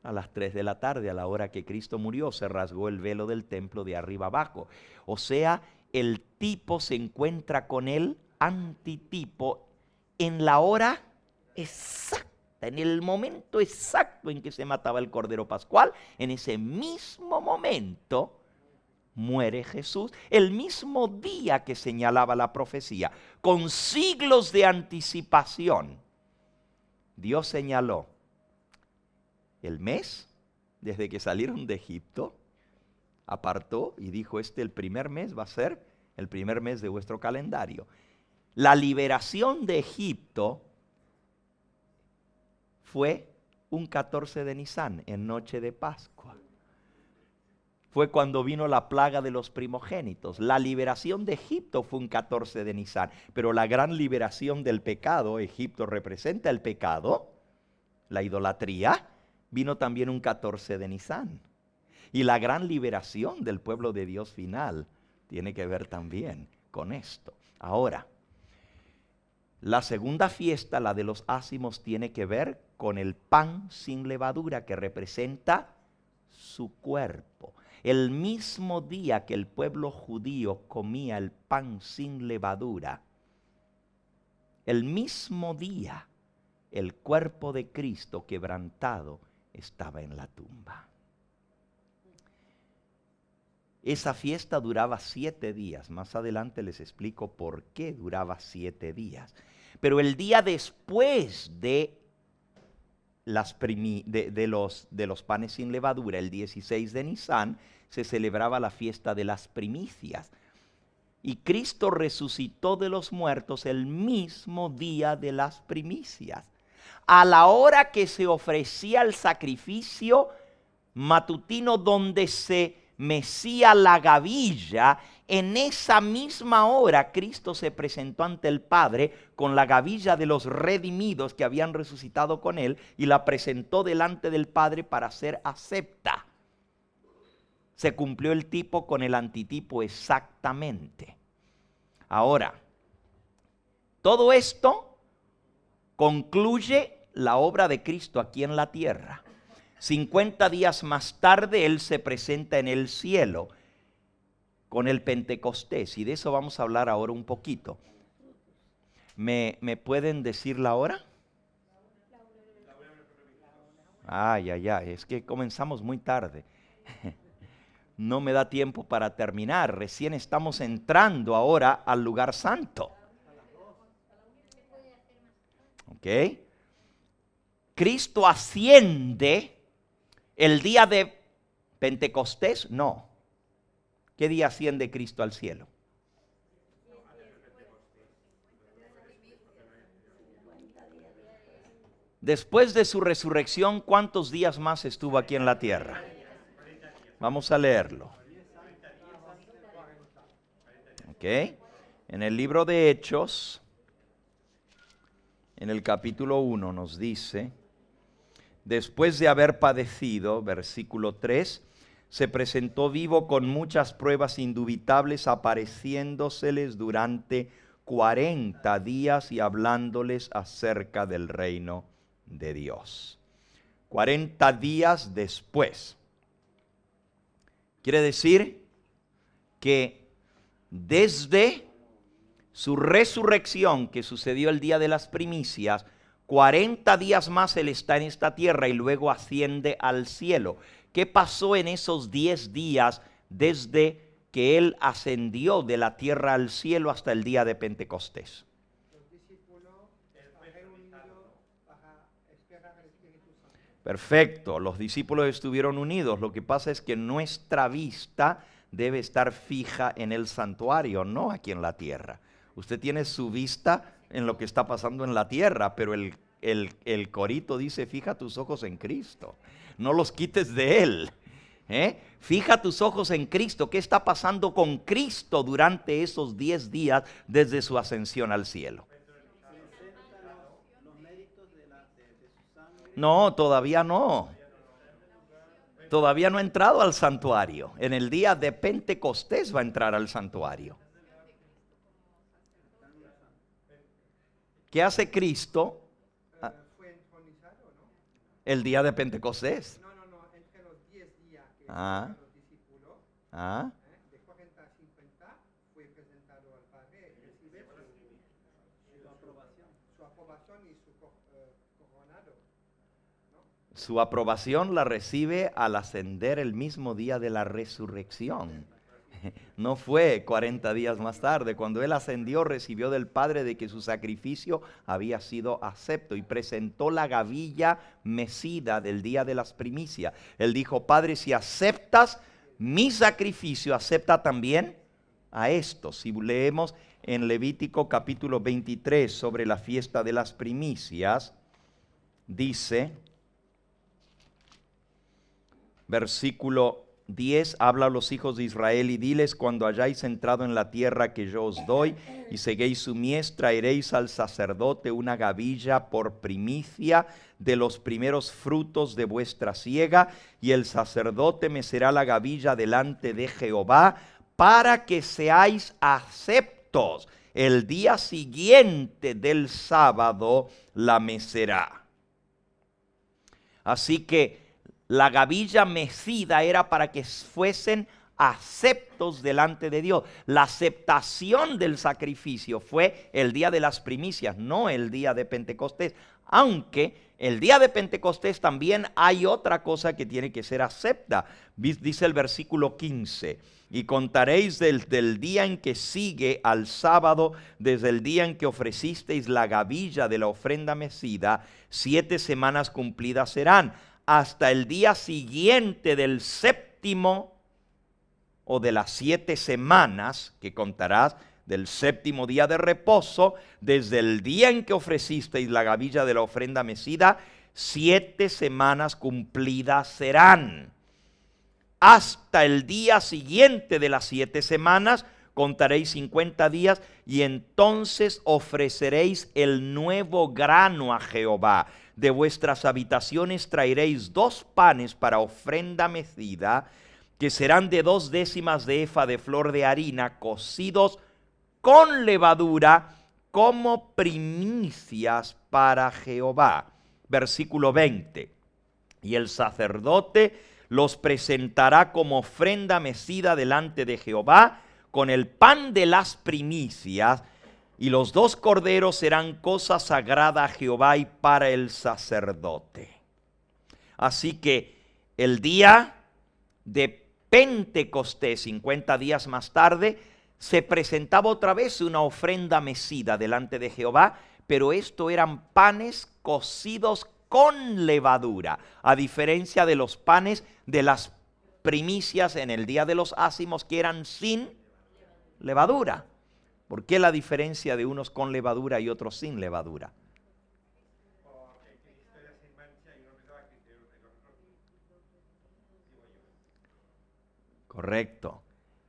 A las 3 de la tarde, a la hora que Cristo murió, se rasgó el velo del templo de arriba abajo. O sea, el tipo se encuentra con el antitipo en la hora exacta, en el momento exacto en que se mataba el Cordero Pascual. En ese mismo momento muere Jesús, el mismo día que señalaba la profecía, con siglos de anticipación. Dios señaló el mes desde que salieron de Egipto, apartó y dijo: el primer mes va a ser el primer mes de vuestro calendario. La liberación de Egipto fue un 14 de Nisan, en noche de Pascua. Fue cuando vino la plaga de los primogénitos. La liberación de Egipto fue un 14 de Nisan, pero la gran liberación del pecado, Egipto representa el pecado, la idolatría, vino también un 14 de Nisan. Y la gran liberación del pueblo de Dios final tiene que ver también con esto. Ahora, la segunda fiesta, la de los ácimos, tiene que ver con el pan sin levadura, que representa su cuerpo. El mismo día que el pueblo judío comía el pan sin levadura, el mismo día el cuerpo de Cristo quebrantado estaba en la tumba. Esa fiesta duraba 7 días. Más adelante les explico por qué duraba 7 días. Pero el día después de los panes sin levadura, el 16 de Nisan, se celebraba la fiesta de las primicias. Y Cristo resucitó de los muertos el mismo día de las primicias. A la hora que se ofrecía el sacrificio matutino donde se mecía la gavilla, en esa misma hora Cristo se presentó ante el Padre con la gavilla de los redimidos que habían resucitado con Él y la presentó delante del Padre para ser acepta. Se cumplió el tipo con el antitipo exactamente. Ahora, todo esto concluye la obra de Cristo aquí en la tierra. 50 días más tarde Él se presenta en el cielo con el Pentecostés, y de eso vamos a hablar ahora un poquito. ¿Me pueden decir la hora? Ay, es que comenzamos muy tarde. No me da tiempo para terminar. Recién estamos entrando ahora al lugar santo. ¿Ok? Cristo asciende el día de Pentecostés. No. ¿Qué día asciende Cristo al cielo? Después de su resurrección, ¿cuántos días más estuvo aquí en la tierra? Vamos a leerlo. ¿Ok? En el libro de Hechos, en el capítulo 1 nos dice: después de haber padecido, versículo 3, se presentó vivo con muchas pruebas indubitables, apareciéndoseles durante 40 días y hablándoles acerca del reino de Dios. 40 días después. Quiere decir que desde su resurrección, que sucedió el día de las primicias, 40 días más Él está en esta tierra y luego asciende al cielo. ¿Qué pasó en esos 10 días desde que Él ascendió de la tierra al cielo hasta el día de Pentecostés? Perfecto, los discípulos estuvieron unidos. Lo que pasa es que nuestra vista debe estar fija en el santuario, no aquí en la tierra. Usted tiene su vista en lo que está pasando en la tierra, pero el el corito dice, fija tus ojos en Cristo, no los quites de Él. Fija tus ojos en Cristo. ¿Qué está pasando con Cristo durante esos 10 días desde su ascensión al cielo? No, todavía no. Todavía no ha entrado al santuario. En el día de Pentecostés va a entrar al santuario. ¿Qué hace Cristo el día de Pentecostés? Entre los 10 días que Ah. los discípulos, Ah. de 40 a 50, fue presentado al Padre, recibe su aprobación y su coronado. Su aprobación la recibe al ascender el mismo día de la resurrección. No fue 40 días más tarde. Cuando Él ascendió, recibió del Padre de que su sacrificio había sido acepto y presentó la gavilla mecida del día de las primicias. Él dijo, Padre, si aceptas mi sacrificio, acepta también a esto. Si leemos en Levítico capítulo 23 sobre la fiesta de las primicias, dice, versículo 10, habla a los hijos de Israel y diles, cuando hayáis entrado en la tierra que yo os doy y seguéis su mies, traeréis al sacerdote una gavilla por primicia de los primeros frutos de vuestra siega, y el sacerdote mecerá la gavilla delante de Jehová para que seáis aceptos. El día siguiente del sábado la mecerá. Así que la gavilla mecida era para que fuesen aceptos delante de Dios. La aceptación del sacrificio fue el día de las primicias, no el día de Pentecostés. Aunque el día de Pentecostés también hay otra cosa que tiene que ser acepta. Dice el versículo 15, y contaréis del día en que sigue al sábado, desde el día en que ofrecisteis la gavilla de la ofrenda mecida, 7 semanas cumplidas serán, hasta el día siguiente del séptimo o de las 7 semanas que contarás del séptimo día de reposo, desde el día en que ofrecisteis la gavilla de la ofrenda mecida, 7 semanas cumplidas serán. Hasta el día siguiente de las 7 semanas contaréis 50 días, y entonces ofreceréis el nuevo grano a Jehová. De vuestras habitaciones traeréis 2 panes para ofrenda mecida, que serán de 2 décimas de efa de flor de harina, cocidos con levadura, como primicias para Jehová. Versículo 20. Y el sacerdote los presentará como ofrenda mecida delante de Jehová, con el pan de las primicias, y los 2 corderos serán cosa sagrada a Jehová y para el sacerdote. Así que el día de Pentecostés, 50 días más tarde, se presentaba otra vez una ofrenda mecida delante de Jehová, pero esto eran panes cocidos con levadura, a diferencia de los panes de las primicias en el día de los ácimos, que eran sin levadura. ¿Por qué la diferencia de unos con levadura y otros sin levadura? Porque Cristo era sin mancha y no pensaba que era un error. Correcto.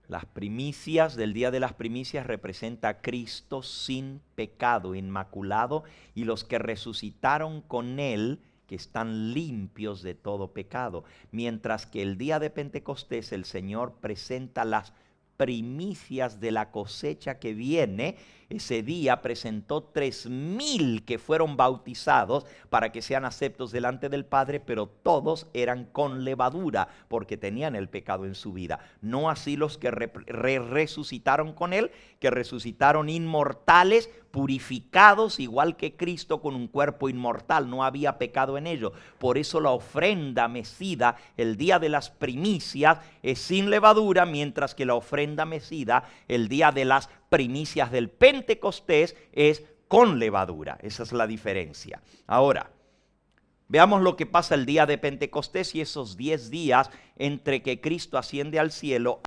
Las primicias del día de las primicias representa a Cristo sin pecado, inmaculado, y los que resucitaron con Él, que están limpios de todo pecado. Mientras que el día de Pentecostés el Señor presenta las primicias de la cosecha que viene. Ese día presentó 3,000 que fueron bautizados para que sean aceptos delante del Padre, pero todos eran con levadura porque tenían el pecado en su vida. No así los que resucitaron con Él, que resucitaron inmortales, purificados igual que Cristo con un cuerpo inmortal. No había pecado en ellos. Por eso la ofrenda mecida el día de las primicias es sin levadura, mientras que la ofrenda mecida el día de las primicias del Pentecostés es con levadura. Esa es la diferencia. Ahora, veamos lo que pasa el día de Pentecostés y esos 10 días entre que Cristo asciende al cielo,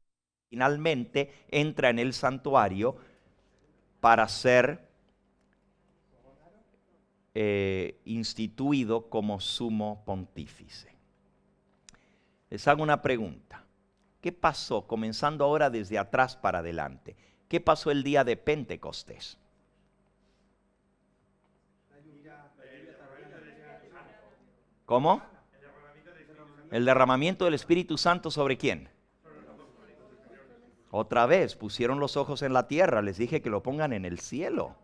finalmente entra en el santuario para ser instituido como sumo pontífice. Les hago una pregunta. ¿Qué pasó, comenzando ahora desde atrás para adelante? ¿Qué pasó el día de Pentecostés? ¿Cómo? El derramamiento del Espíritu Santo ¿sobre quién? Otra vez, pusieron los ojos en la tierra. Les dije que lo pongan en el cielo.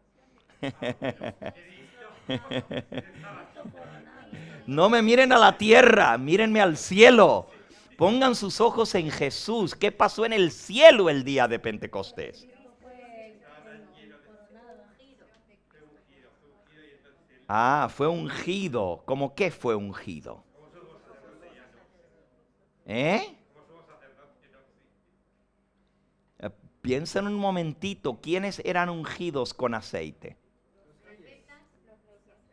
No me miren a la tierra, mírenme al cielo. Pongan sus ojos en Jesús. ¿Qué pasó en el cielo el día de Pentecostés? Ah, fue ungido. ¿Cómo qué fue ungido? Piensen un momentito, ¿quiénes eran ungidos con aceite?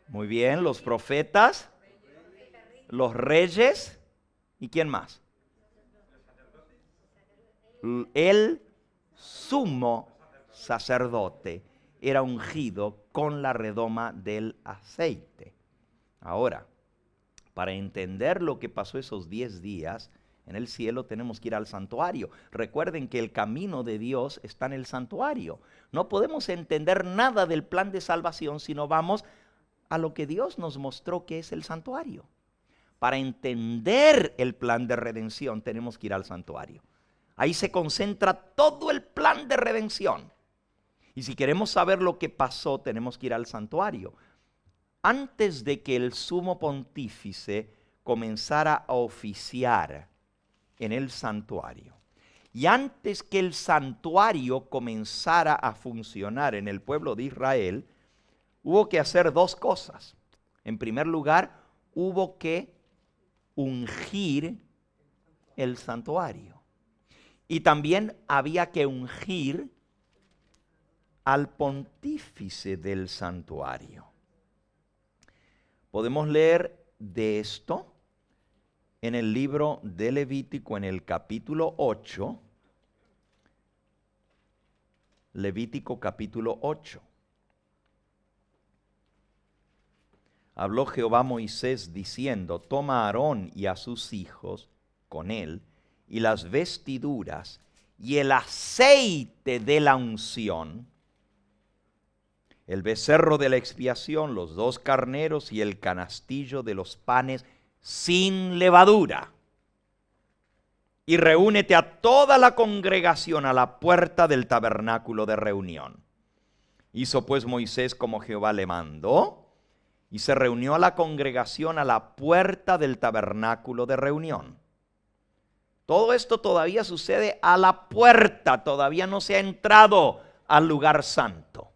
Muy bien, los profetas, los reyes, ¿y quién más? El sumo sacerdote era ungido con la redoma del aceite. Ahora, para entender lo que pasó esos 10 días en el cielo, tenemos que ir al santuario. Recuerden que el camino de Dios está en el santuario. No podemos entender nada del plan de salvación si no vamos a lo que Dios nos mostró que es el santuario. Para entender el plan de redención tenemos que ir al santuario. Ahí se concentra todo el plan de redención. Y si queremos saber lo que pasó, tenemos que ir al santuario. Antes de que el sumo pontífice comenzara a oficiar en el santuario, y antes que el santuario comenzara a funcionar en el pueblo de Israel, hubo que hacer 2 cosas. En primer lugar, hubo que ungir el santuario. Y también había que ungir al pontífice del santuario. Podemos leer de esto en el libro de Levítico, en el capítulo 8. Levítico capítulo 8. Habló Jehová a Moisés diciendo: toma a Aarón y a sus hijos con él, y las vestiduras, y el aceite de la unción, el becerro de la expiación, los 2 carneros y el canastillo de los panes sin levadura. Y reúnete a toda la congregación a la puerta del tabernáculo de reunión. Hizo pues Moisés como Jehová le mandó, y se reunió a la congregación a la puerta del tabernáculo de reunión. Todo esto todavía sucede a la puerta, todavía no se ha entrado al lugar santo.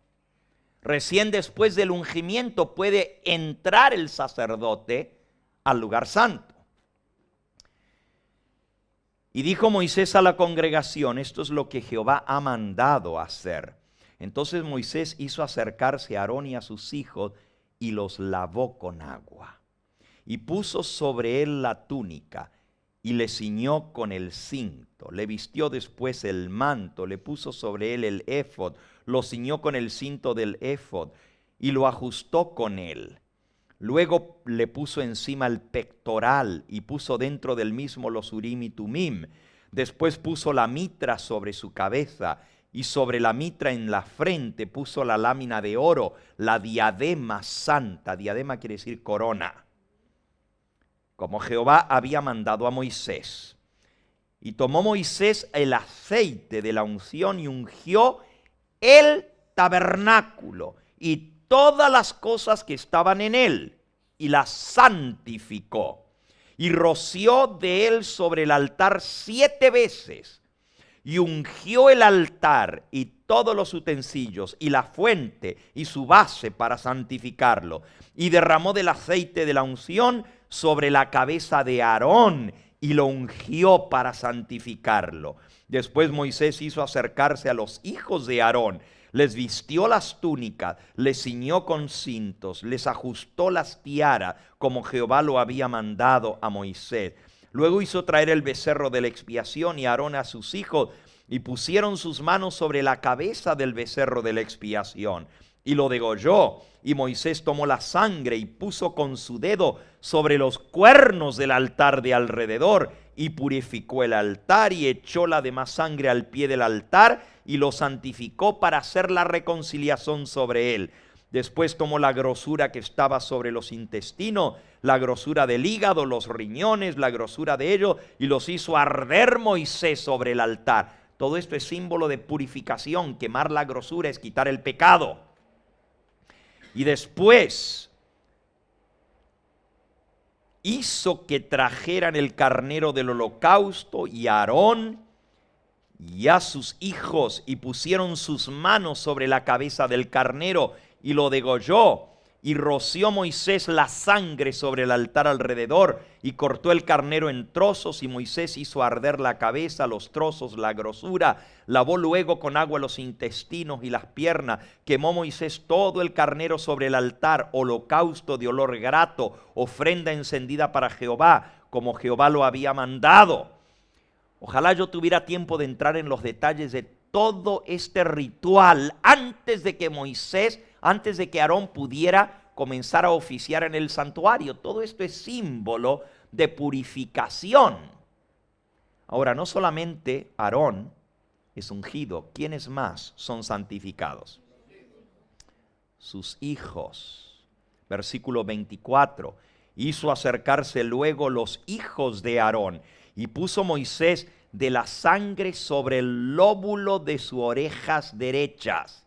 Recién después del ungimiento puede entrar el sacerdote al lugar santo. Y dijo Moisés a la congregación: esto es lo que Jehová ha mandado hacer. Entonces Moisés hizo acercarse a Aarón y a sus hijos y los lavó con agua. Y puso sobre él la túnica y le ciñó con el cinto. Le vistió después el manto, le puso sobre él el éfod, lo ciñó con el cinto del éfod y lo ajustó con él. Luego le puso encima el pectoral y puso dentro del mismo los urim y tumim. Después puso la mitra sobre su cabeza y sobre la mitra en la frente puso la lámina de oro, la diadema santa. Diadema quiere decir corona, como Jehová había mandado a Moisés. Y tomó Moisés el aceite de la unción y ungió el tabernáculo y todas las cosas que estaban en él, y las santificó. Y roció de él sobre el altar 7 veces, y ungió el altar y todos los utensilios, y la fuente y su base para santificarlo. Y derramó del aceite de la unción sobre la cabeza de Aarón, y lo ungió para santificarlo. Después Moisés hizo acercarse a los hijos de Aarón, les vistió las túnicas, les ciñó con cintos, les ajustó las tiaras, como Jehová lo había mandado a Moisés. Luego hizo traer el becerro de la expiación y Aarón a sus hijos, y pusieron sus manos sobre la cabeza del becerro de la expiación. y lo degolló. Y Moisés tomó la sangre y puso con su dedo sobre los cuernos del altar de alrededor y purificó el altar y echó la demás sangre al pie del altar y lo santificó para hacer la reconciliación sobre él. Después tomó la grosura que estaba sobre los intestinos, la grosura del hígado, los riñones, la grosura de ellos, y los hizo arder Moisés sobre el altar. Todo esto es símbolo de purificación. Quemar la grosura es quitar el pecado. Y después hizo que trajeran el carnero del holocausto y a Aarón y a sus hijos y pusieron sus manos sobre la cabeza del carnero y lo degolló, y roció Moisés la sangre sobre el altar alrededor y cortó el carnero en trozos, y Moisés hizo arder la cabeza, los trozos, la grosura, lavó luego con agua los intestinos y las piernas, quemó Moisés todo el carnero sobre el altar, holocausto de olor grato, ofrenda encendida para Jehová, como Jehová lo había mandado. Ojalá yo tuviera tiempo de entrar en los detalles de todo este ritual antes de que Aarón pudiera comenzar a oficiar en el santuario. Todo esto es símbolo de purificación. Ahora, no solamente Aarón es ungido, ¿quiénes más son santificados? Sus hijos. Versículo 24. Hizo acercarse luego los hijos de Aarón y puso Moisés de la sangre sobre el lóbulo de sus orejas derechas,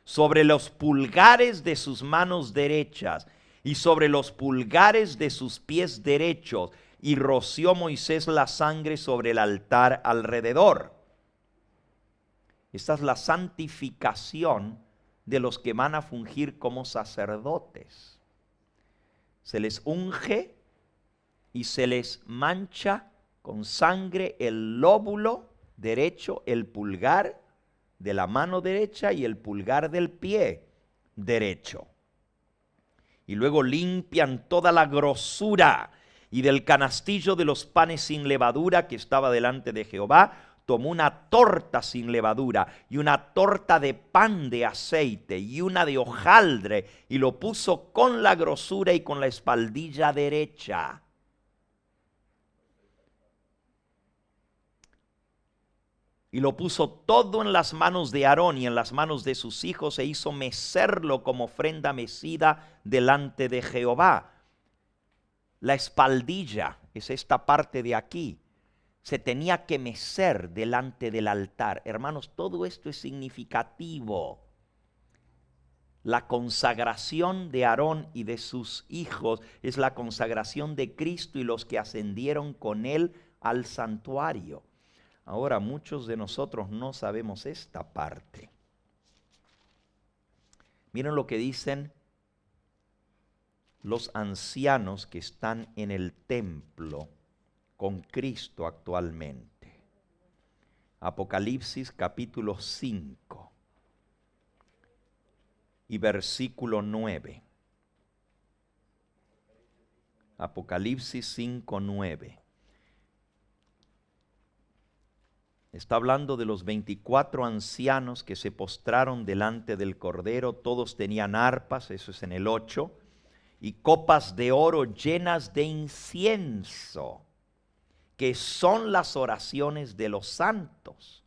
sobre los pulgares de sus manos derechas y sobre los pulgares de sus pies derechos, y roció Moisés la sangre sobre el altar alrededor. Esta es la santificación de los que van a fungir como sacerdotes. Se les unge y se les mancha con sangre el lóbulo derecho, el pulgar de la mano derecha y el pulgar del pie derecho. Y luego limpian toda la grosura, y del canastillo de los panes sin levadura que estaba delante de Jehová, tomó una torta sin levadura y una torta de pan de aceite y una de hojaldre, y lo puso con la grosura y con la espaldilla derecha. Y lo puso todo en las manos de Aarón y en las manos de sus hijos, e hizo mecerlo como ofrenda mecida delante de Jehová. La espaldilla es esta parte de aquí. Se tenía que mecer delante del altar. Hermanos, todo esto es significativo. La consagración de Aarón y de sus hijos es la consagración de Cristo y los que ascendieron con él al santuario. Ahora, muchos de nosotros no sabemos esta parte. Miren lo que dicen los ancianos que están en el templo con Cristo actualmente. Apocalipsis capítulo 5 y versículo 9. Apocalipsis 5, 9. Está hablando de los 24 ancianos que se postraron delante del Cordero. Todos tenían arpas, eso es en el 8, y copas de oro llenas de incienso, que son las oraciones de los santos.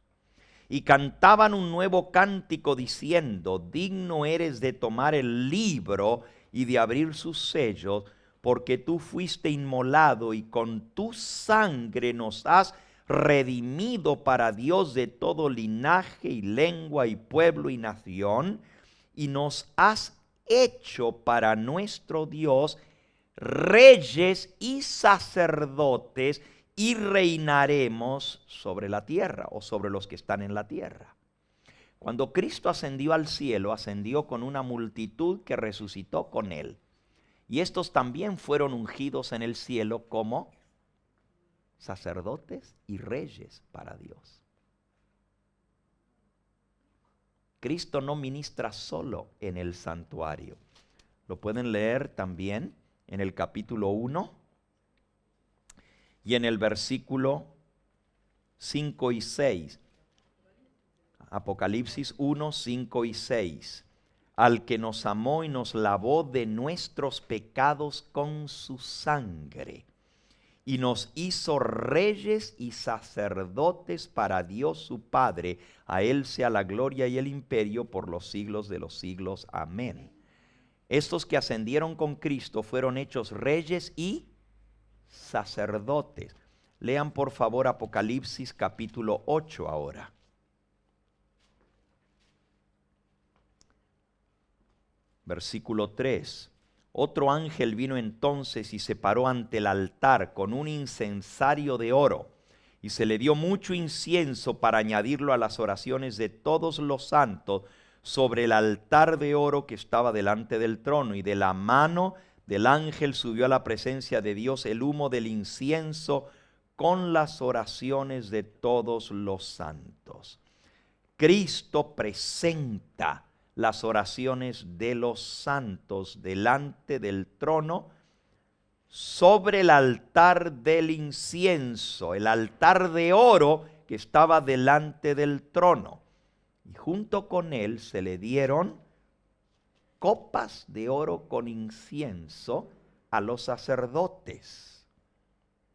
Y cantaban un nuevo cántico diciendo: digno eres de tomar el libro y de abrir sus sellos, porque tú fuiste inmolado y con tu sangre nos has redimido para Dios de todo linaje y lengua y pueblo y nación, y nos has hecho para nuestro Dios reyes y sacerdotes, y reinaremos sobre la tierra, o sobre los que están en la tierra. Cuando Cristo ascendió al cielo, ascendió con una multitud que resucitó con él, y estos también fueron ungidos en el cielo como sacerdotes y reyes para Dios. Cristo no ministra solo en el santuario. Lo pueden leer también en el capítulo 1 y en el versículo 5 y 6. Apocalipsis 1, 5 y 6. al que nos amó y nos lavó de nuestros pecados con su sangre, y nos hizo reyes y sacerdotes para Dios su Padre. A Él sea la gloria y el imperio por los siglos de los siglos. Amén. Estos que ascendieron con Cristo fueron hechos reyes y sacerdotes. Lean por favor Apocalipsis capítulo 8 ahora. Versículo 3. Otro ángel vino entonces y se paró ante el altar con un incensario de oro, y se le dio mucho incienso para añadirlo a las oraciones de todos los santos sobre el altar de oro que estaba delante del trono. Y de la mano del ángel subió a la presencia de Dios el humo del incienso con las oraciones de todos los santos. Cristo presenta las oraciones de los santos delante del trono sobre el altar del incienso, el altar de oro que estaba delante del trono. Y junto con él se le dieron copas de oro con incienso a los sacerdotes.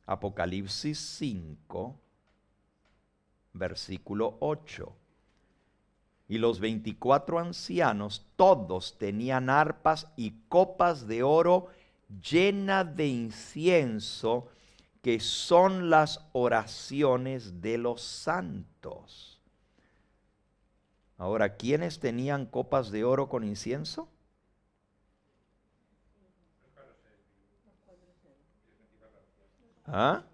Apocalipsis 5, versículo 8. Y los 24 ancianos todos tenían arpas y copas de oro llenas de incienso, que son las oraciones de los santos. Ahora, ¿quiénes tenían copas de oro con incienso? ¿Ah?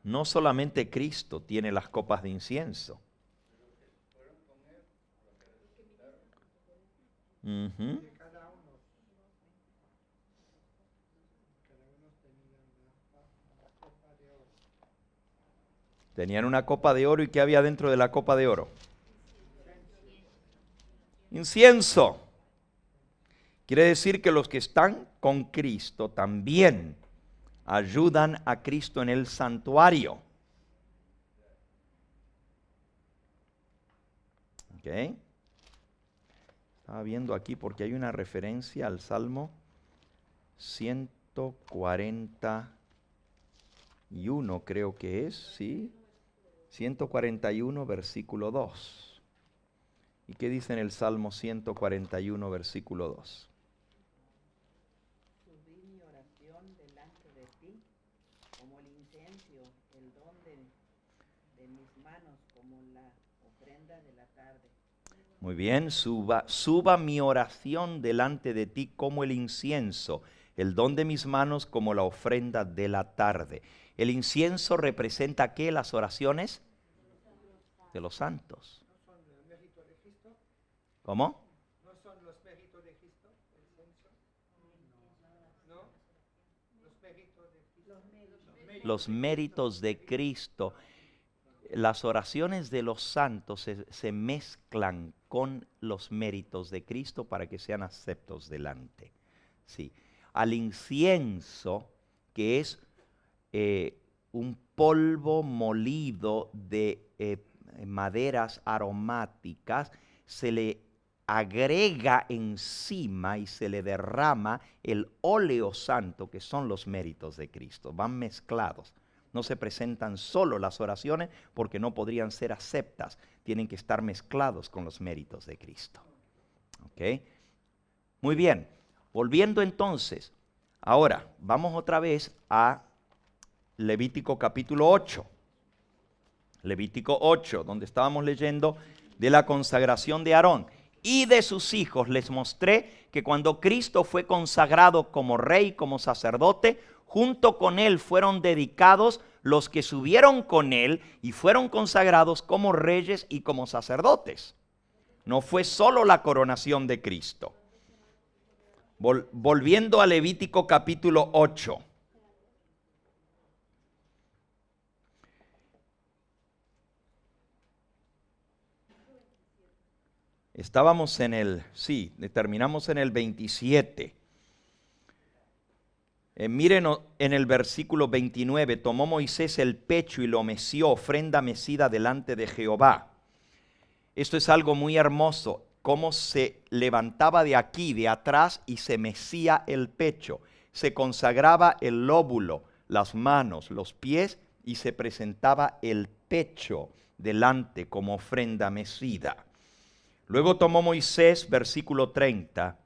No solamente Cristo tiene las copas de incienso. Uh-huh. Tenían una copa de oro, ¿y qué había dentro de la copa de oro? Incienso. Quiere decir que los que están con Cristo también ayudan a Cristo en el santuario. ¿Ok? Estaba viendo aquí porque hay una referencia al Salmo 141, creo que es, ¿sí? 141, versículo 2. ¿Y qué dice en el Salmo 141, versículo 2? Subí mi oración delante de ti, como el incienso, el don de mis manos, como la ofrenda de la tarde. Muy bien, suba mi oración delante de ti como el incienso, el don de mis manos como la ofrenda de la tarde. El incienso representa ¿qué? Las oraciones de los santos. ¿Cómo? ¿No son los méritos de Cristo el censo? ¿No? Los méritos de Cristo. Los méritos de Cristo. Las oraciones de los santos se mezclan con los méritos de Cristo para que sean aceptos delante. Sí. Al incienso, que es un polvo molido de maderas aromáticas, se le agrega encima y se le derrama el óleo santo, que son los méritos de Cristo. Van mezclados. No se presentan solo las oraciones porque no podrían ser aceptas. Tienen que estar mezclados con los méritos de Cristo. ¿Ok? Muy bien. Volviendo entonces, ahora vamos otra vez a Levítico capítulo 8. Levítico 8, donde estábamos leyendo de la consagración de Aarón y de sus hijos. Les mostré que cuando Cristo fue consagrado como rey, como sacerdote, junto con él fueron dedicados los que subieron con él y fueron consagrados como reyes y como sacerdotes. No fue solo la coronación de Cristo. Volviendo a Levítico capítulo 8. Estábamos en terminamos en el 27. Miren en el versículo 29, tomó Moisés el pecho y lo meció, ofrenda mecida delante de Jehová. Esto es algo muy hermoso, cómo se levantaba de aquí, de atrás, y se mecía el pecho. Se consagraba el lóbulo, las manos, los pies, y se presentaba el pecho delante como ofrenda mecida. Luego tomó Moisés, versículo 30,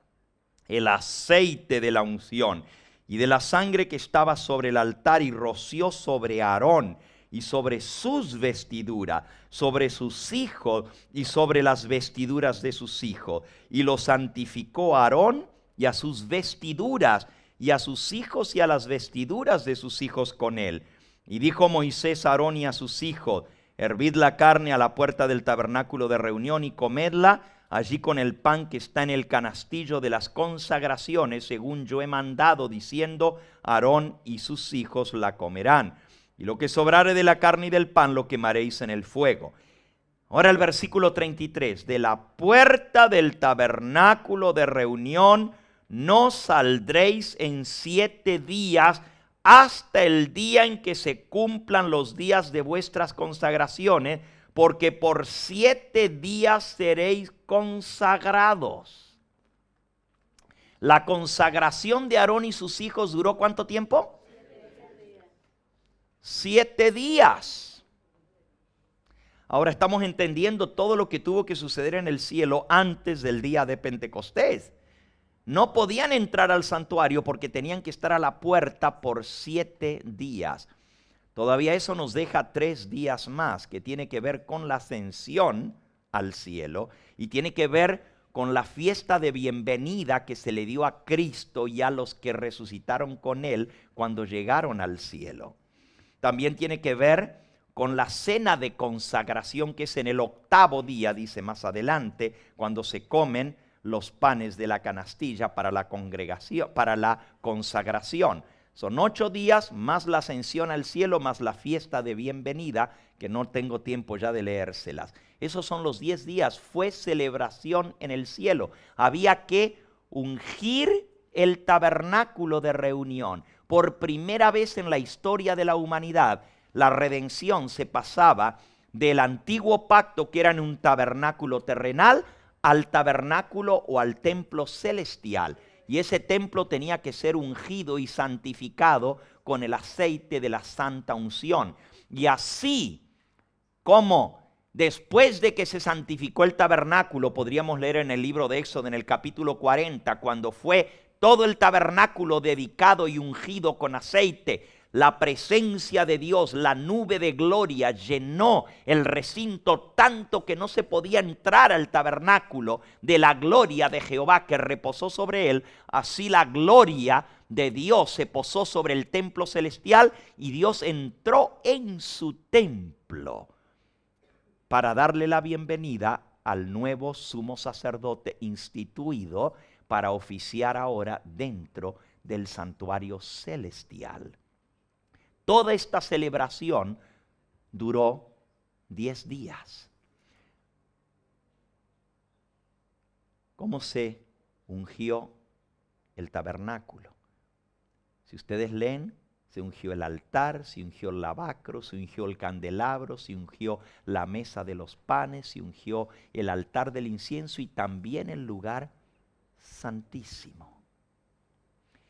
el aceite de la unción y de la sangre que estaba sobre el altar y roció sobre Aarón y sobre sus vestiduras, sobre sus hijos y sobre las vestiduras de sus hijos. Y lo santificó a Aarón y a sus vestiduras y a sus hijos y a las vestiduras de sus hijos con él. Y dijo Moisés a Aarón y a sus hijos: hervid la carne a la puerta del tabernáculo de reunión y comedla allí con el pan que está en el canastillo de las consagraciones, según yo he mandado, diciendo: Aarón y sus hijos la comerán. Y lo que sobrare de la carne y del pan lo quemaréis en el fuego. Ahora el versículo 33. De la puerta del tabernáculo de reunión no saldréis en 7 días, hasta el día en que se cumplan los días de vuestras consagraciones, porque por 7 días seréis consagrados. La consagración de Aarón y sus hijos duró ¿cuánto tiempo? 7 días. Ahora estamos entendiendo todo lo que tuvo que suceder en el cielo antes del día de Pentecostés. No podían entrar al santuario porque tenían que estar a la puerta por 7 días. Todavía eso nos deja 3 días más, que tiene que ver con la ascensión al cielo y tiene que ver con la fiesta de bienvenida que se le dio a Cristo y a los que resucitaron con él cuando llegaron al cielo. También tiene que ver con la cena de consagración, que es en el 8º día, dice más adelante, cuando se comen los panes de la canastilla para la congregación, para la consagración. Son 8 días más la ascensión al cielo, más la fiesta de bienvenida, que no tengo tiempo ya de leérselas. Esos son los 10 días, fue celebración en el cielo. Había que ungir el tabernáculo de reunión. Por primera vez en la historia de la humanidad, la redención se pasaba del antiguo pacto, que era en un tabernáculo terrenal, al tabernáculo o al templo celestial. Y ese templo tenía que ser ungido y santificado con el aceite de la santa unción. Y así como después de que se santificó el tabernáculo, podríamos leer en el libro de Éxodo, en el capítulo 40, cuando fue todo el tabernáculo dedicado y ungido con aceite, la presencia de Dios, la nube de gloria llenó el recinto tanto que no se podía entrar al tabernáculo de la gloria de Jehová que reposó sobre él. Así la gloria de Dios se posó sobre el templo celestial y Dios entró en su templo para darle la bienvenida al nuevo sumo sacerdote instituido para oficiar ahora dentro del santuario celestial. Toda esta celebración duró 10 días. ¿Cómo se ungió el tabernáculo? Si ustedes leen, se ungió el altar, se ungió el lavacro, se ungió el candelabro, se ungió la mesa de los panes, se ungió el altar del incienso y también el lugar santísimo.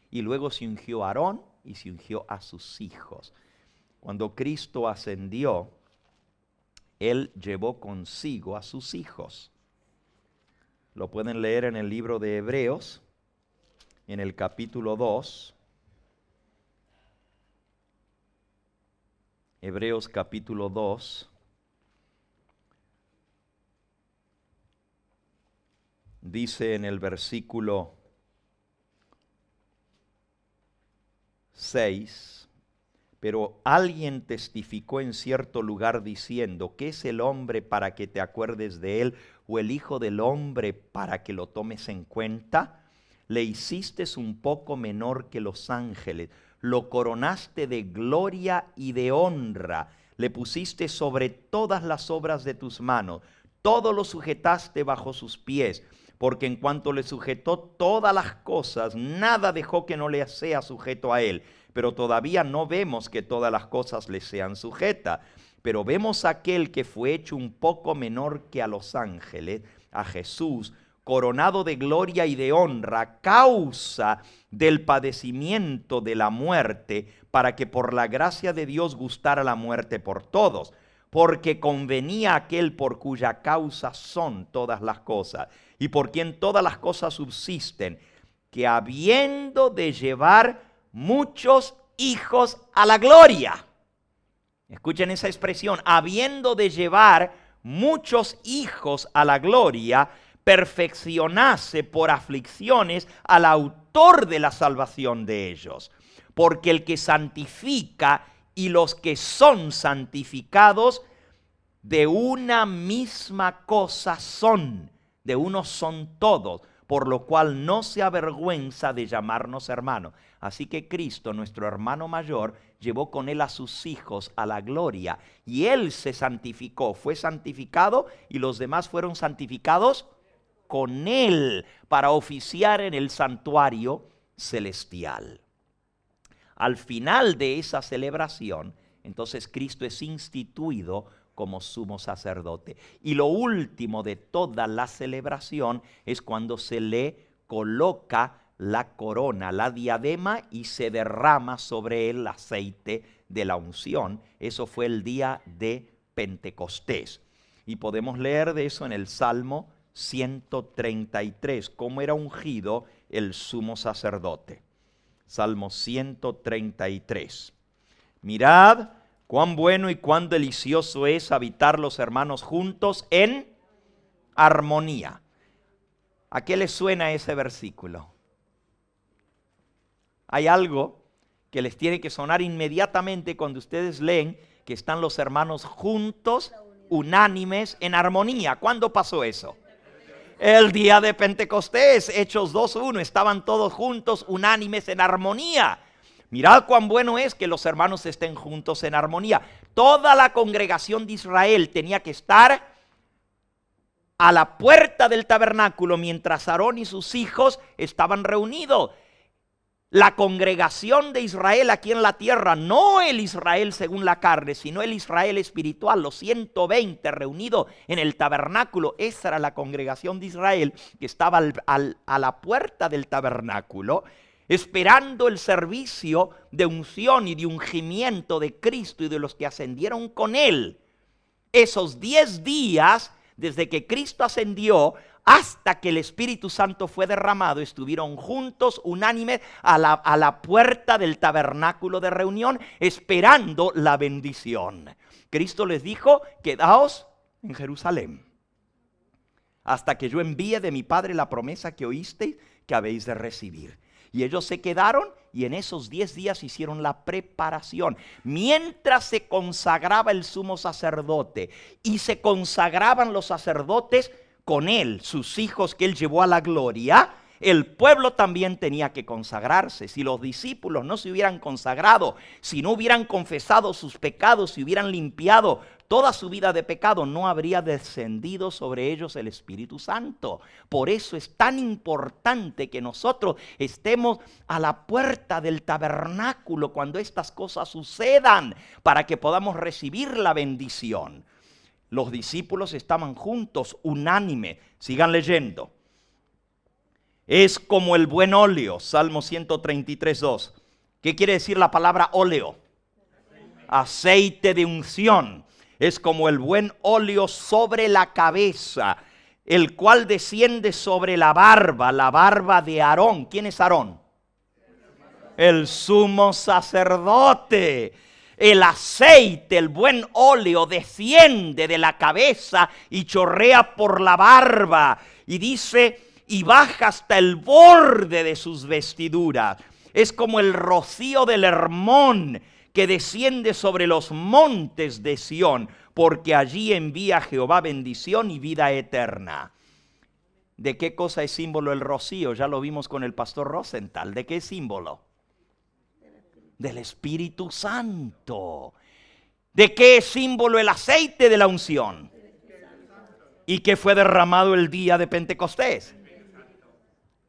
Y luego se ungió a Aarón y se ungió a sus hijos. Cuando Cristo ascendió, él llevó consigo a sus hijos. Lo pueden leer en el libro de Hebreos, en el capítulo 2. Hebreos capítulo 2. Dice en el versículo 6, pero alguien testificó en cierto lugar diciendo: ¿qué es el hombre para que te acuerdes de él? ¿O el hijo del hombre para que lo tomes en cuenta? Le hiciste un poco menor que los ángeles, lo coronaste de gloria y de honra, le pusiste sobre todas las obras de tus manos, todo lo sujetaste bajo sus pies. porque en cuanto le sujetó todas las cosas, nada dejó que no le sea sujeto a él. Pero todavía no vemos que todas las cosas le sean sujetas. Pero vemos a aquel que fue hecho un poco menor que a los ángeles, a Jesús, coronado de gloria y de honra, a causa del padecimiento de la muerte, para que por la gracia de Dios gustara la muerte por todos. Porque convenía a aquel por cuya causa son todas las cosas, y por quien todas las cosas subsisten, que habiendo de llevar muchos hijos a la gloria. Escuchen esa expresión, habiendo de llevar muchos hijos a la gloria, perfeccionase por aflicciones al autor de la salvación de ellos. Porque el que santifica y los que son santificados, de una misma cosa son, de uno son todos, por lo cual no se avergüenza de llamarnos hermanos. Así que Cristo, nuestro hermano mayor, llevó con él a sus hijos a la gloria, y él se santificó, fue santificado, y los demás fueron santificados con él para oficiar en el santuario celestial. Al final de esa celebración, entonces Cristo es instituido como sumo sacerdote. Y lo último de toda la celebración es cuando se le coloca la corona, la diadema, y se derrama sobre él el aceite de la unción. Eso fue el día de Pentecostés. Y podemos leer de eso en el Salmo 133, cómo era ungido el sumo sacerdote. Salmo 133. Mirad cuán bueno y cuán delicioso es habitar los hermanos juntos en armonía. ¿A qué les suena ese versículo? Hay algo que les tiene que sonar inmediatamente cuando ustedes leen que están los hermanos juntos, unánimes, en armonía. ¿Cuándo pasó eso? El día de Pentecostés, Hechos 2:1, estaban todos juntos, unánimes, en armonía. Mirad cuán bueno es que los hermanos estén juntos en armonía. Toda la congregación de Israel tenía que estar a la puerta del tabernáculo mientras Aarón y sus hijos estaban reunidos. La congregación de Israel aquí en la tierra, no el Israel según la carne, sino el Israel espiritual, los 120 reunidos en el tabernáculo. Esa era la congregación de Israel que estaba a la puerta del tabernáculo, esperando el servicio de unción y de ungimiento de Cristo y de los que ascendieron con él. Esos 10 días, desde que Cristo ascendió hasta que el Espíritu Santo fue derramado, estuvieron juntos, unánimes, a la puerta del tabernáculo de reunión, esperando la bendición. Cristo les dijo: quedaos en Jerusalén, hasta que yo envíe de mi Padre la promesa que oísteis que habéis de recibir. Y ellos se quedaron, y en esos 10 días hicieron la preparación. Mientras se consagraba el sumo sacerdote, y se consagraban los sacerdotes con él, sus hijos que él llevó a la gloria, el pueblo también tenía que consagrarse. Si los discípulos no se hubieran consagrado, si no hubieran confesado sus pecados, si hubieran limpiado toda su vida de pecado, no habría descendido sobre ellos el Espíritu Santo. Por eso es tan importante que nosotros estemos a la puerta del tabernáculo cuando estas cosas sucedan, para que podamos recibir la bendición. Los discípulos estaban juntos, unánime. Sigan leyendo. Es como el buen óleo, Salmo 133:2. ¿Qué quiere decir la palabra óleo? Aceite de unción. Es como el buen óleo sobre la cabeza, el cual desciende sobre la barba de Aarón. ¿Quién es Aarón? El sumo sacerdote. El aceite, el buen óleo, desciende de la cabeza y chorrea por la barba. Y dice: y baja hasta el borde de sus vestiduras. Es como el rocío del Hermón que desciende sobre los montes de Sión, porque allí envía Jehová bendición y vida eterna. ¿De qué cosa es símbolo el rocío? Ya lo vimos con el pastor Rosenthal. ¿De qué es símbolo? Del Espíritu Santo. ¿De qué es símbolo el aceite de la unción? ¿Y qué fue derramado el día de Pentecostés?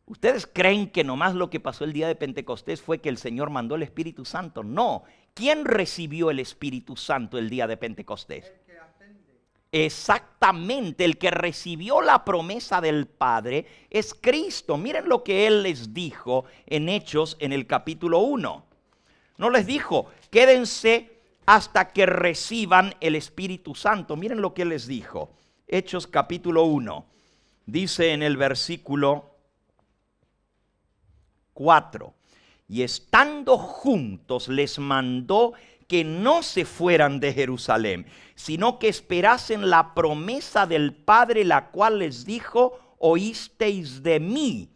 ¿Ustedes creen que nomás lo que pasó el día de Pentecostés fue que el Señor mandó el Espíritu Santo? No. ¿Quién recibió el Espíritu Santo el día de Pentecostés? Exactamente, el que recibió la promesa del Padre es Cristo. Miren lo que Él les dijo en Hechos en el capítulo 1. No les dijo, quédense hasta que reciban el Espíritu Santo. Miren lo que Él les dijo. Hechos capítulo 1. Dice en el versículo 4. Y estando juntos les mandó que no se fueran de Jerusalén, sino que esperasen la promesa del Padre, la cual les dijo, oísteis de mí.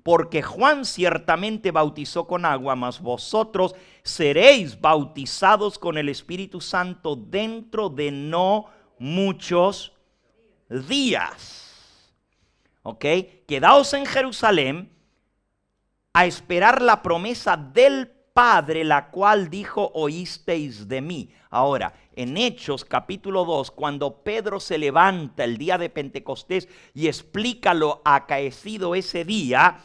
Porque Juan ciertamente bautizó con agua, mas vosotros seréis bautizados con el Espíritu Santo dentro de no muchos días. ¿Ok? Quedaos en Jerusalén a esperar la promesa del Padre, la cual dijo, oísteis de mí. Ahora, en Hechos capítulo 2, cuando Pedro se levanta el día de Pentecostés y explica lo acaecido ese día,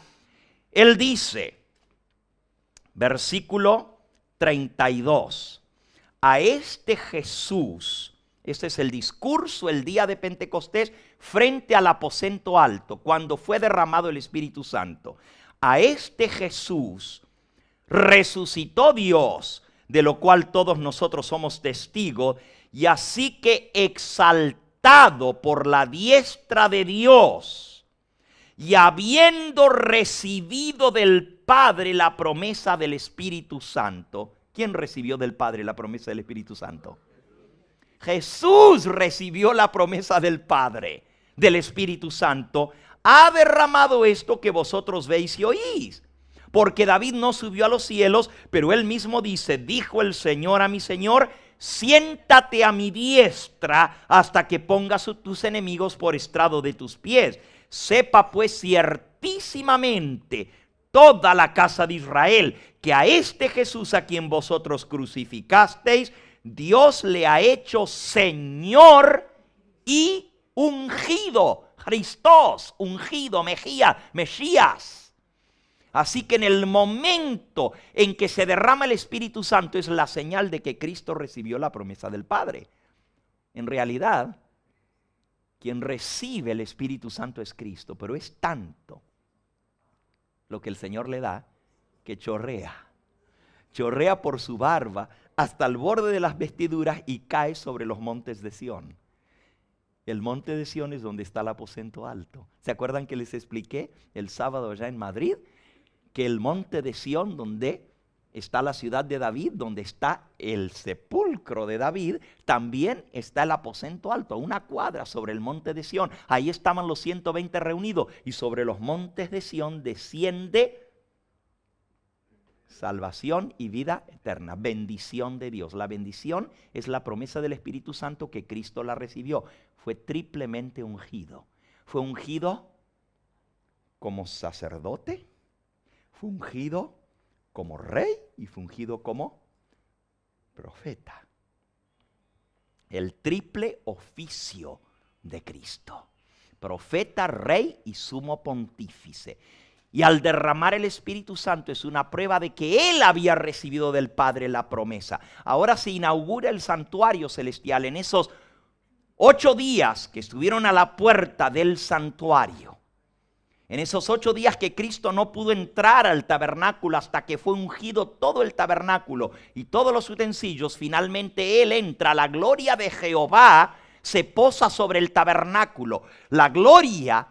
él dice, versículo 32, a este Jesús, este es el discurso el día de Pentecostés frente al aposento alto, cuando fue derramado el Espíritu Santo. A este Jesús resucitó Dios, de lo cual todos nosotros somos testigos, y así que exaltado por la diestra de Dios, y habiendo recibido del Padre la promesa del Espíritu Santo. ¿Quién recibió del Padre la promesa del Espíritu Santo? Jesús recibió la promesa del Padre, del Espíritu Santo. Ha derramado esto que vosotros veis y oís. Porque David no subió a los cielos, pero él mismo dice, dijo el Señor a mi Señor, siéntate a mi diestra hasta que pongas tus enemigos por estrado de tus pies. Sepa pues ciertísimamente toda la casa de Israel, que a este Jesús a quien vosotros crucificasteis, Dios le ha hecho Señor y ungido. Christos, ungido, Mesías. Así que en el momento en que se derrama el Espíritu Santo es la señal de que Cristo recibió la promesa del Padre. En realidad, quien recibe el Espíritu Santo es Cristo, pero es tanto lo que el Señor le da que chorrea por su barba hasta el borde de las vestiduras y cae sobre los montes de Sión. El monte de Sión es donde está el aposento alto. ¿Se acuerdan que les expliqué el sábado allá en Madrid? Que el monte de Sión, donde está la ciudad de David, donde está el sepulcro de David, también está el aposento alto, a una cuadra sobre el monte de Sión. Ahí estaban los 120 reunidos y sobre los montes de Sión desciende salvación y vida eterna, bendición de Dios. La bendición es la promesa del Espíritu Santo que Cristo la recibió. Fue triplemente ungido. Fue ungido como sacerdote, fue ungido como rey y fue ungido como profeta. El triple oficio de Cristo: profeta, rey y sumo pontífice. Y al derramar el Espíritu Santo es una prueba de que Él había recibido del Padre la promesa. Ahora se inaugura el santuario celestial en esos 8 días que estuvieron a la puerta del santuario. En esos 8 días que Cristo no pudo entrar al tabernáculo hasta que fue ungido todo el tabernáculo y todos los utensilios, finalmente Él entra. La gloria de Jehová se posa sobre el tabernáculo. La gloria,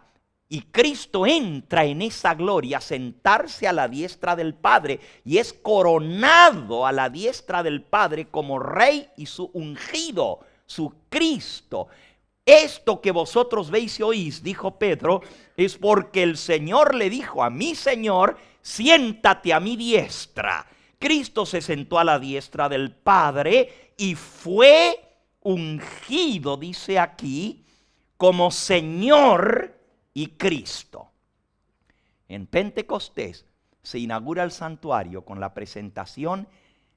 y Cristo entra en esa gloria a sentarse a la diestra del Padre y es coronado a la diestra del Padre como Rey y su ungido, su Cristo. Esto que vosotros veis y oís, dijo Pedro, es porque el Señor le dijo a mi Señor, siéntate a mi diestra. Cristo se sentó a la diestra del Padre y fue ungido, dice aquí, como Señor y Cristo. En Pentecostés se inaugura el santuario con la presentación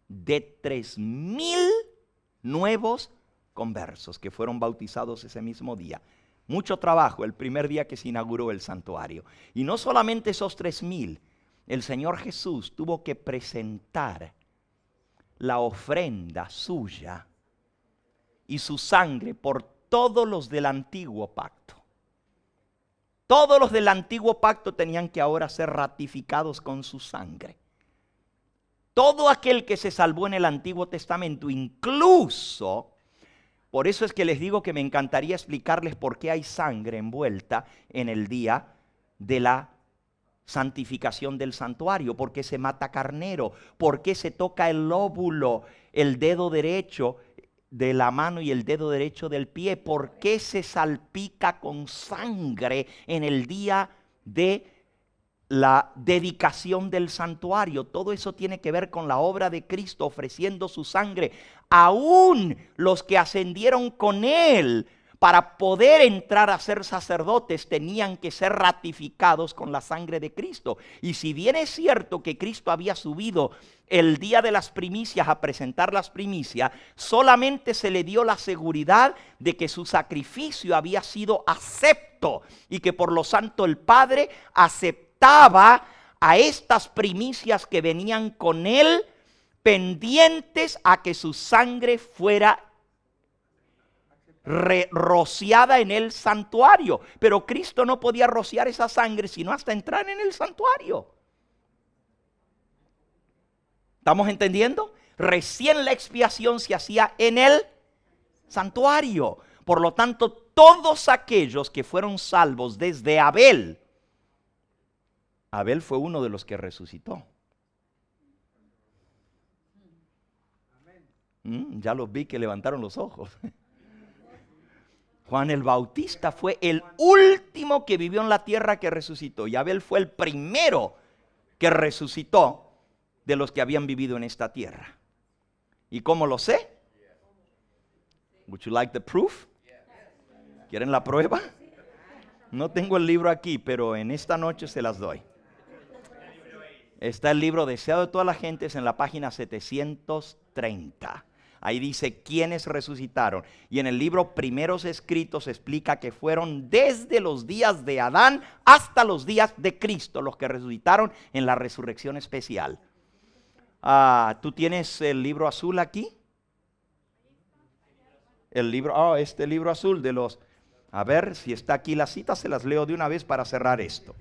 de 3,000 nuevos conversos que fueron bautizados ese mismo día. Mucho trabajo el primer día que se inauguró el santuario. Y no solamente esos 3,000, el Señor Jesús tuvo que presentar la ofrenda suya y su sangre por todos los del antiguo pacto. Todos los del antiguo pacto tenían que ahora ser ratificados con su sangre. Todo aquel que se salvó en el Antiguo Testamento, incluso, por eso es que les digo que me encantaría explicarles por qué hay sangre envuelta en el día de la santificación del santuario, por qué se mata carnero, por qué se toca el lóbulo, el dedo derecho de la mano y el dedo derecho del pie, por qué se salpica con sangre en el día de la dedicación del santuario. Todo eso tiene que ver con la obra de Cristo ofreciendo su sangre. Aún los que ascendieron con Él para poder entrar a ser sacerdotes tenían que ser ratificados con la sangre de Cristo. Y si bien es cierto que Cristo había subido el día de las primicias a presentar las primicias, solamente se le dio la seguridad de que su sacrificio había sido acepto y que por lo tanto el Padre aceptaba a estas primicias que venían con Él, pendientes a que su sangre fuera rociada en el santuario. Pero Cristo no podía rociar esa sangre sino hasta entrar en el santuario. ¿Estamos entendiendo? Recién la expiación se hacía en el santuario. Por lo tanto, todos aquellos que fueron salvos desde Abel, Abel fue uno de los que resucitó. Ya los vi que levantaron los ojos. Juan el Bautista fue el último que vivió en la tierra que resucitó. Y Abel fue el primero que resucitó de los que habían vivido en esta tierra. ¿Y cómo lo sé? Would you like the proof? ¿Quieren la prueba? No tengo el libro aquí, pero en esta noche se las doy. Está el libro Deseado de todas las gentes en la página 730. Ahí dice quiénes resucitaron. Y en el libro Primeros Escritos explica que fueron desde los días de Adán hasta los días de Cristo los que resucitaron en la resurrección especial. ¿Tú tienes el libro azul aquí? El libro, este libro azul de los... A ver, si está aquí la cita, se las leo de una vez para cerrar esto.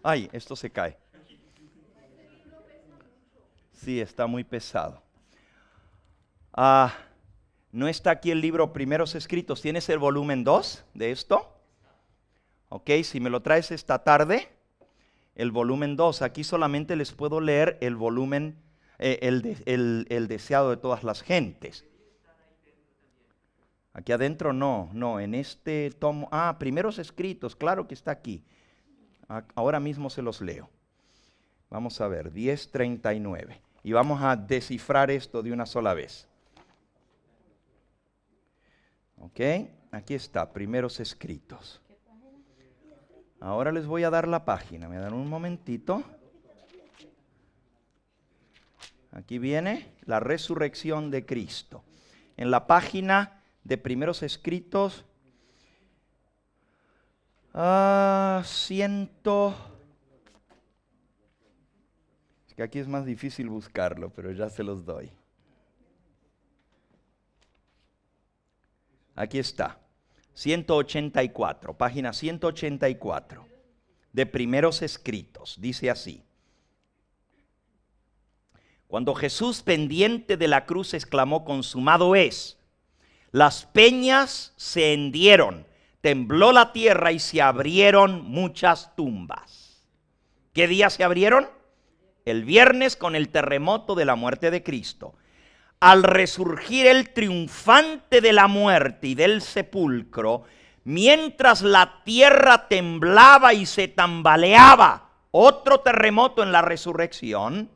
Ay, esto se cae. Sí, está muy pesado. No está aquí el libro Primeros Escritos. ¿Tienes el volumen 2 de esto? Ok, si me lo traes esta tarde, el volumen 2. Aquí solamente les puedo leer el volumen, el deseado de todas las gentes. Aquí adentro no, en este tomo. Primeros Escritos, claro que está aquí. Ahora mismo se los leo. Vamos a ver, 10:39. Y vamos a descifrar esto de una sola vez. Ok, aquí está, Primeros Escritos. Ahora les voy a dar la página, me dan un momentito. Aquí viene la resurrección de Cristo. En la página de Primeros Escritos, 100. Es que aquí es más difícil buscarlo, pero ya se los doy. Aquí está, 184, página 184 de Primeros Escritos. Dice así: cuando Jesús, pendiente de la cruz, exclamó: consumado es, las peñas se hendieron, tembló la tierra y se abrieron muchas tumbas. ¿Qué día se abrieron? El viernes, con el terremoto de la muerte de Cristo. Al resurgir el triunfante de la muerte y del sepulcro, mientras la tierra temblaba y se tambaleaba, otro terremoto en la resurrección,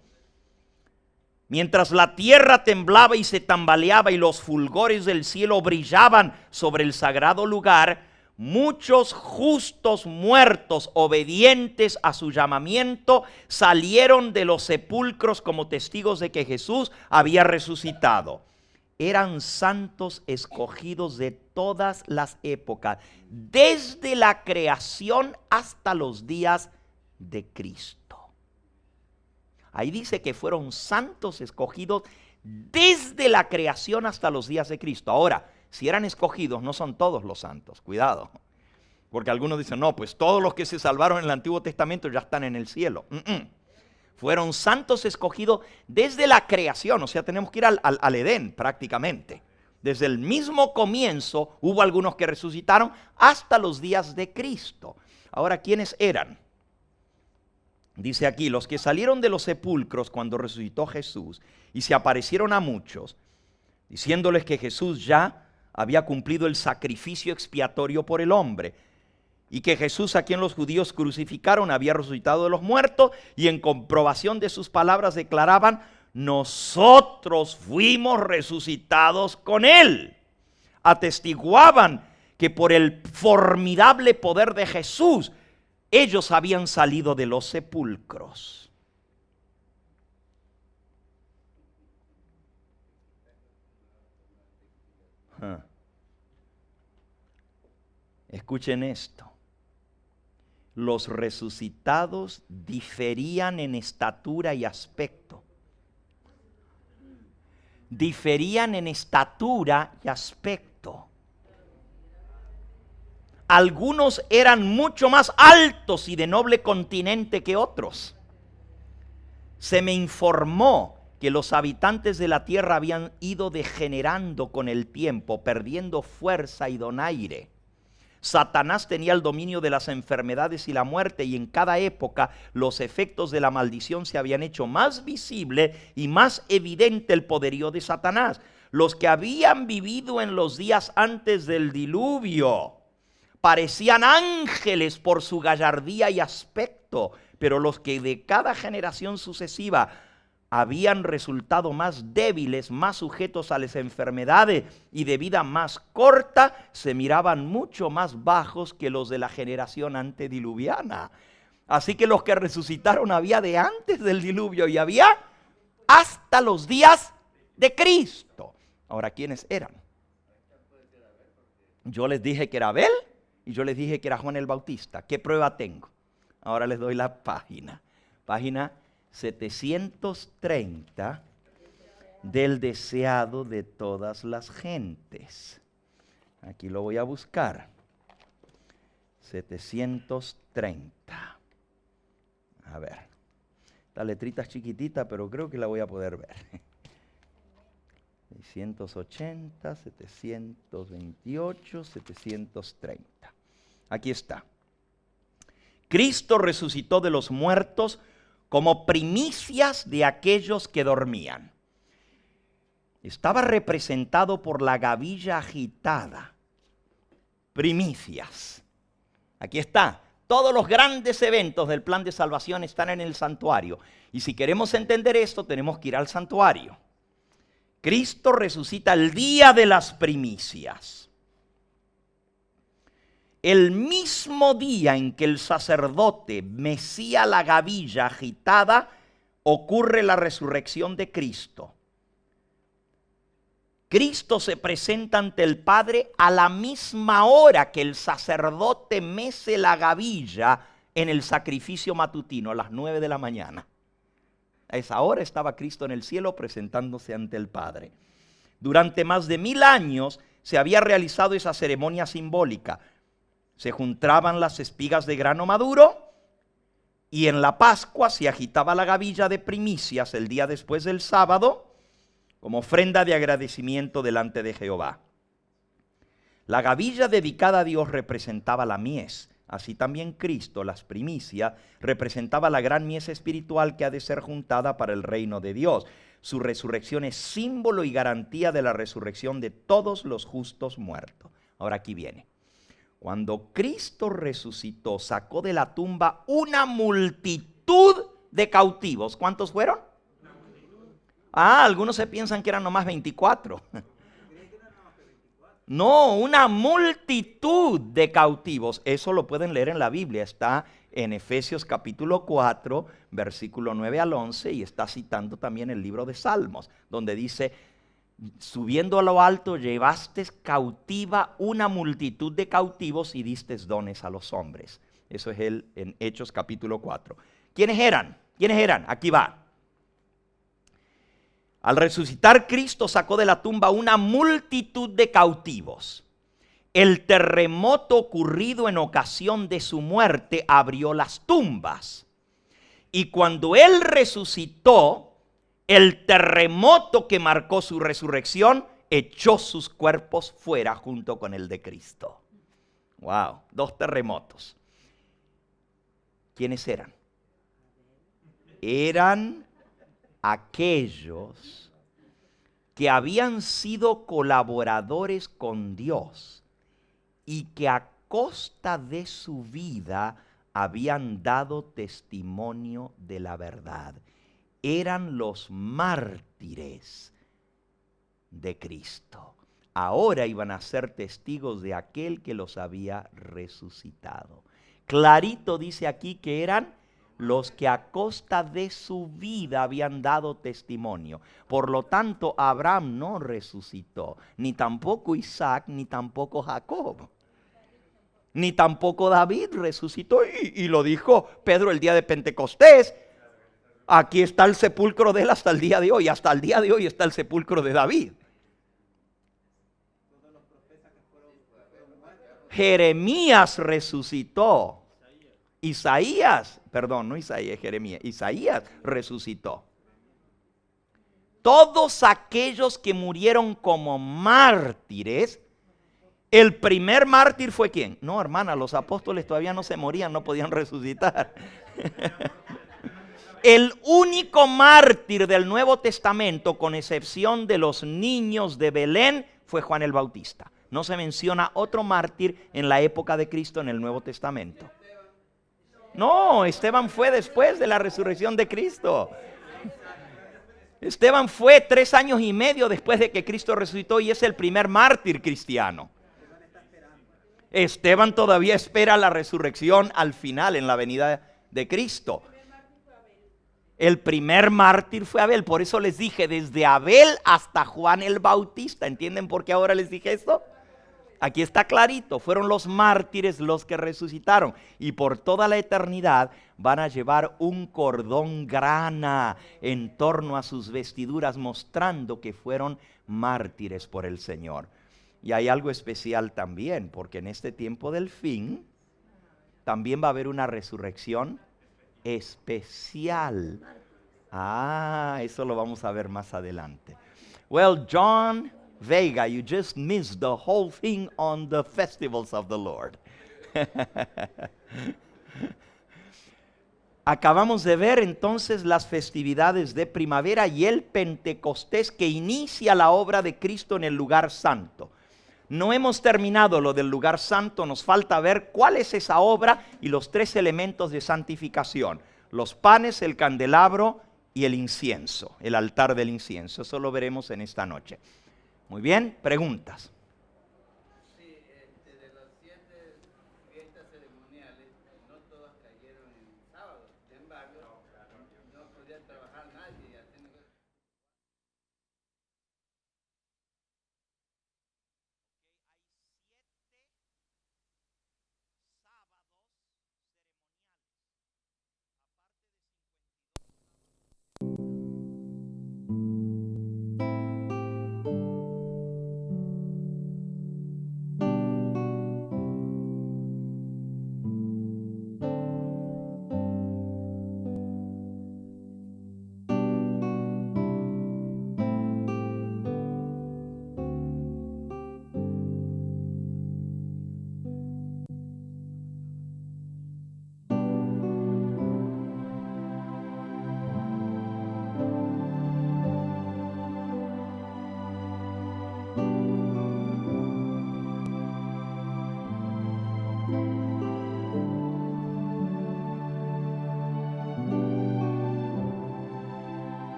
mientras la tierra temblaba y se tambaleaba y los fulgores del cielo brillaban sobre el sagrado lugar, muchos justos muertos obedientes a su llamamiento salieron de los sepulcros como testigos de que Jesús había resucitado. Eran santos escogidos de todas las épocas, desde la creación hasta los días de Cristo. Ahí dice que fueron santos escogidos desde la creación hasta los días de Cristo. Ahora, si eran escogidos, no son todos los santos, cuidado. Porque algunos dicen, no, pues todos los que se salvaron en el Antiguo Testamento ya están en el cielo. Fueron santos escogidos desde la creación, o sea, tenemos que ir al Edén prácticamente. Desde el mismo comienzo hubo algunos que resucitaron hasta los días de Cristo. Ahora, ¿quiénes eran? Dice aquí, los que salieron de los sepulcros cuando resucitó Jesús y se aparecieron a muchos, diciéndoles que Jesús ya había cumplido el sacrificio expiatorio por el hombre y que Jesús, a quien los judíos crucificaron, había resucitado de los muertos, y en comprobación de sus palabras declaraban: nosotros fuimos resucitados con él. Atestiguaban que por el formidable poder de Jesús ellos habían salido de los sepulcros. Escuchen esto. Los resucitados diferían en estatura y aspecto. Diferían en estatura y aspecto. Algunos eran mucho más altos y de noble continente que otros. Se me informó que los habitantes de la tierra habían ido degenerando con el tiempo, perdiendo fuerza y donaire. Satanás tenía el dominio de las enfermedades y la muerte, y en cada época los efectos de la maldición se habían hecho más visible y más evidente el poderío de Satanás. Los que habían vivido en los días antes del diluvio parecían ángeles por su gallardía y aspecto, pero los que de cada generación sucesiva habían resultado más débiles, más sujetos a las enfermedades y de vida más corta, se miraban mucho más bajos que los de la generación antediluviana. Así que los que resucitaron había de antes del diluvio y había hasta los días de Cristo. Ahora, ¿quiénes eran? Yo les dije que era Abel y yo les dije que era Juan el Bautista. ¿Qué prueba tengo? Ahora les doy la página. Página 730 del deseado de todas las gentes. Aquí lo voy a buscar. 730. A ver. La letrita es chiquitita, pero creo que la voy a poder ver. 680, 728, 730. Aquí está. Cristo resucitó de los muertos como primicias de aquellos que dormían. Estaba representado por la gavilla agitada. Primicias. Aquí está. Todos los grandes eventos del plan de salvación están en el santuario. Y si queremos entender esto, tenemos que ir al santuario. Cristo resucita el día de las primicias. El mismo día en que el sacerdote mecía la gavilla agitada, ocurre la resurrección de Cristo. Cristo se presenta ante el Padre a la misma hora que el sacerdote mece la gavilla en el sacrificio matutino, a las 9 de la mañana. A esa hora estaba Cristo en el cielo presentándose ante el Padre. Durante más de 1000 años se había realizado esa ceremonia simbólica. Se juntaban las espigas de grano maduro y en la Pascua se agitaba la gavilla de primicias el día después del sábado como ofrenda de agradecimiento delante de Jehová. La gavilla dedicada a Dios representaba la mies. Así también Cristo, las primicias, representaba la gran mies espiritual que ha de ser juntada para el reino de Dios. Su resurrección es símbolo y garantía de la resurrección de todos los justos muertos. Ahora aquí viene. Cuando Cristo resucitó, sacó de la tumba una multitud de cautivos. ¿Cuántos fueron? Algunos se piensan que eran nomás 24. No, una multitud de cautivos. Eso lo pueden leer en la Biblia. Está en Efesios capítulo 4, versículo 9 al 11. Y está citando también el libro de Salmos, donde dice: subiendo a lo alto, llevaste cautiva una multitud de cautivos y diste dones a los hombres. Eso es en Hechos capítulo 4. ¿Quiénes eran? ¿Quiénes eran? Aquí va. Al resucitar, Cristo sacó de la tumba una multitud de cautivos. El terremoto ocurrido en ocasión de su muerte abrió las tumbas. Y cuando Él resucitó, el terremoto que marcó su resurrección echó sus cuerpos fuera junto con el de Cristo. Wow, 2 terremotos. ¿Quiénes eran? Eran aquellos que habían sido colaboradores con Dios y que a costa de su vida habían dado testimonio de la verdad. Eran los mártires de Cristo. Ahora iban a ser testigos de aquel que los había resucitado. Clarito dice aquí que eran los que a costa de su vida habían dado testimonio. Por lo tanto, Abraham no resucitó, ni tampoco Isaac, ni tampoco Jacob, ni tampoco David resucitó. Y lo dijo Pedro el día de Pentecostés: aquí está el sepulcro de él hasta el día de hoy. Hasta el día de hoy está el sepulcro de David. Jeremías resucitó. Isaías resucitó. Todos aquellos que murieron como mártires. El primer mártir fue ¿quién? No, hermana, los apóstoles todavía no se morían, no podían resucitar. El único mártir del Nuevo Testamento, con excepción de los niños de Belén, fue Juan el Bautista. No se menciona otro mártir en la época de Cristo en el Nuevo Testamento. No, Esteban fue después de la resurrección de Cristo. Esteban fue 3 años y medio después de que Cristo resucitó y es el primer mártir cristiano. Esteban todavía espera la resurrección al final, en la venida de Cristo. El primer mártir fue Abel. Por eso les dije, desde Abel hasta Juan el Bautista. ¿Entienden por qué ahora les dije esto? Aquí está clarito, fueron los mártires los que resucitaron y por toda la eternidad van a llevar un cordón grana en torno a sus vestiduras, mostrando que fueron mártires por el Señor. Y hay algo especial también, porque en este tiempo del fin también va a haber una resurrección especial. Eso lo vamos a ver más adelante. Well, John Vega, you just missed the whole thing on the festivals of the Lord. Acabamos de ver entonces las festividades de primavera y el Pentecostés que inicia la obra de Cristo en el lugar santo. No hemos terminado lo del lugar santo, nos falta ver cuál es esa obra y los 3 elementos de santificación: los panes, el candelabro y el incienso, el altar del incienso. Eso lo veremos en esta noche. Muy bien, preguntas.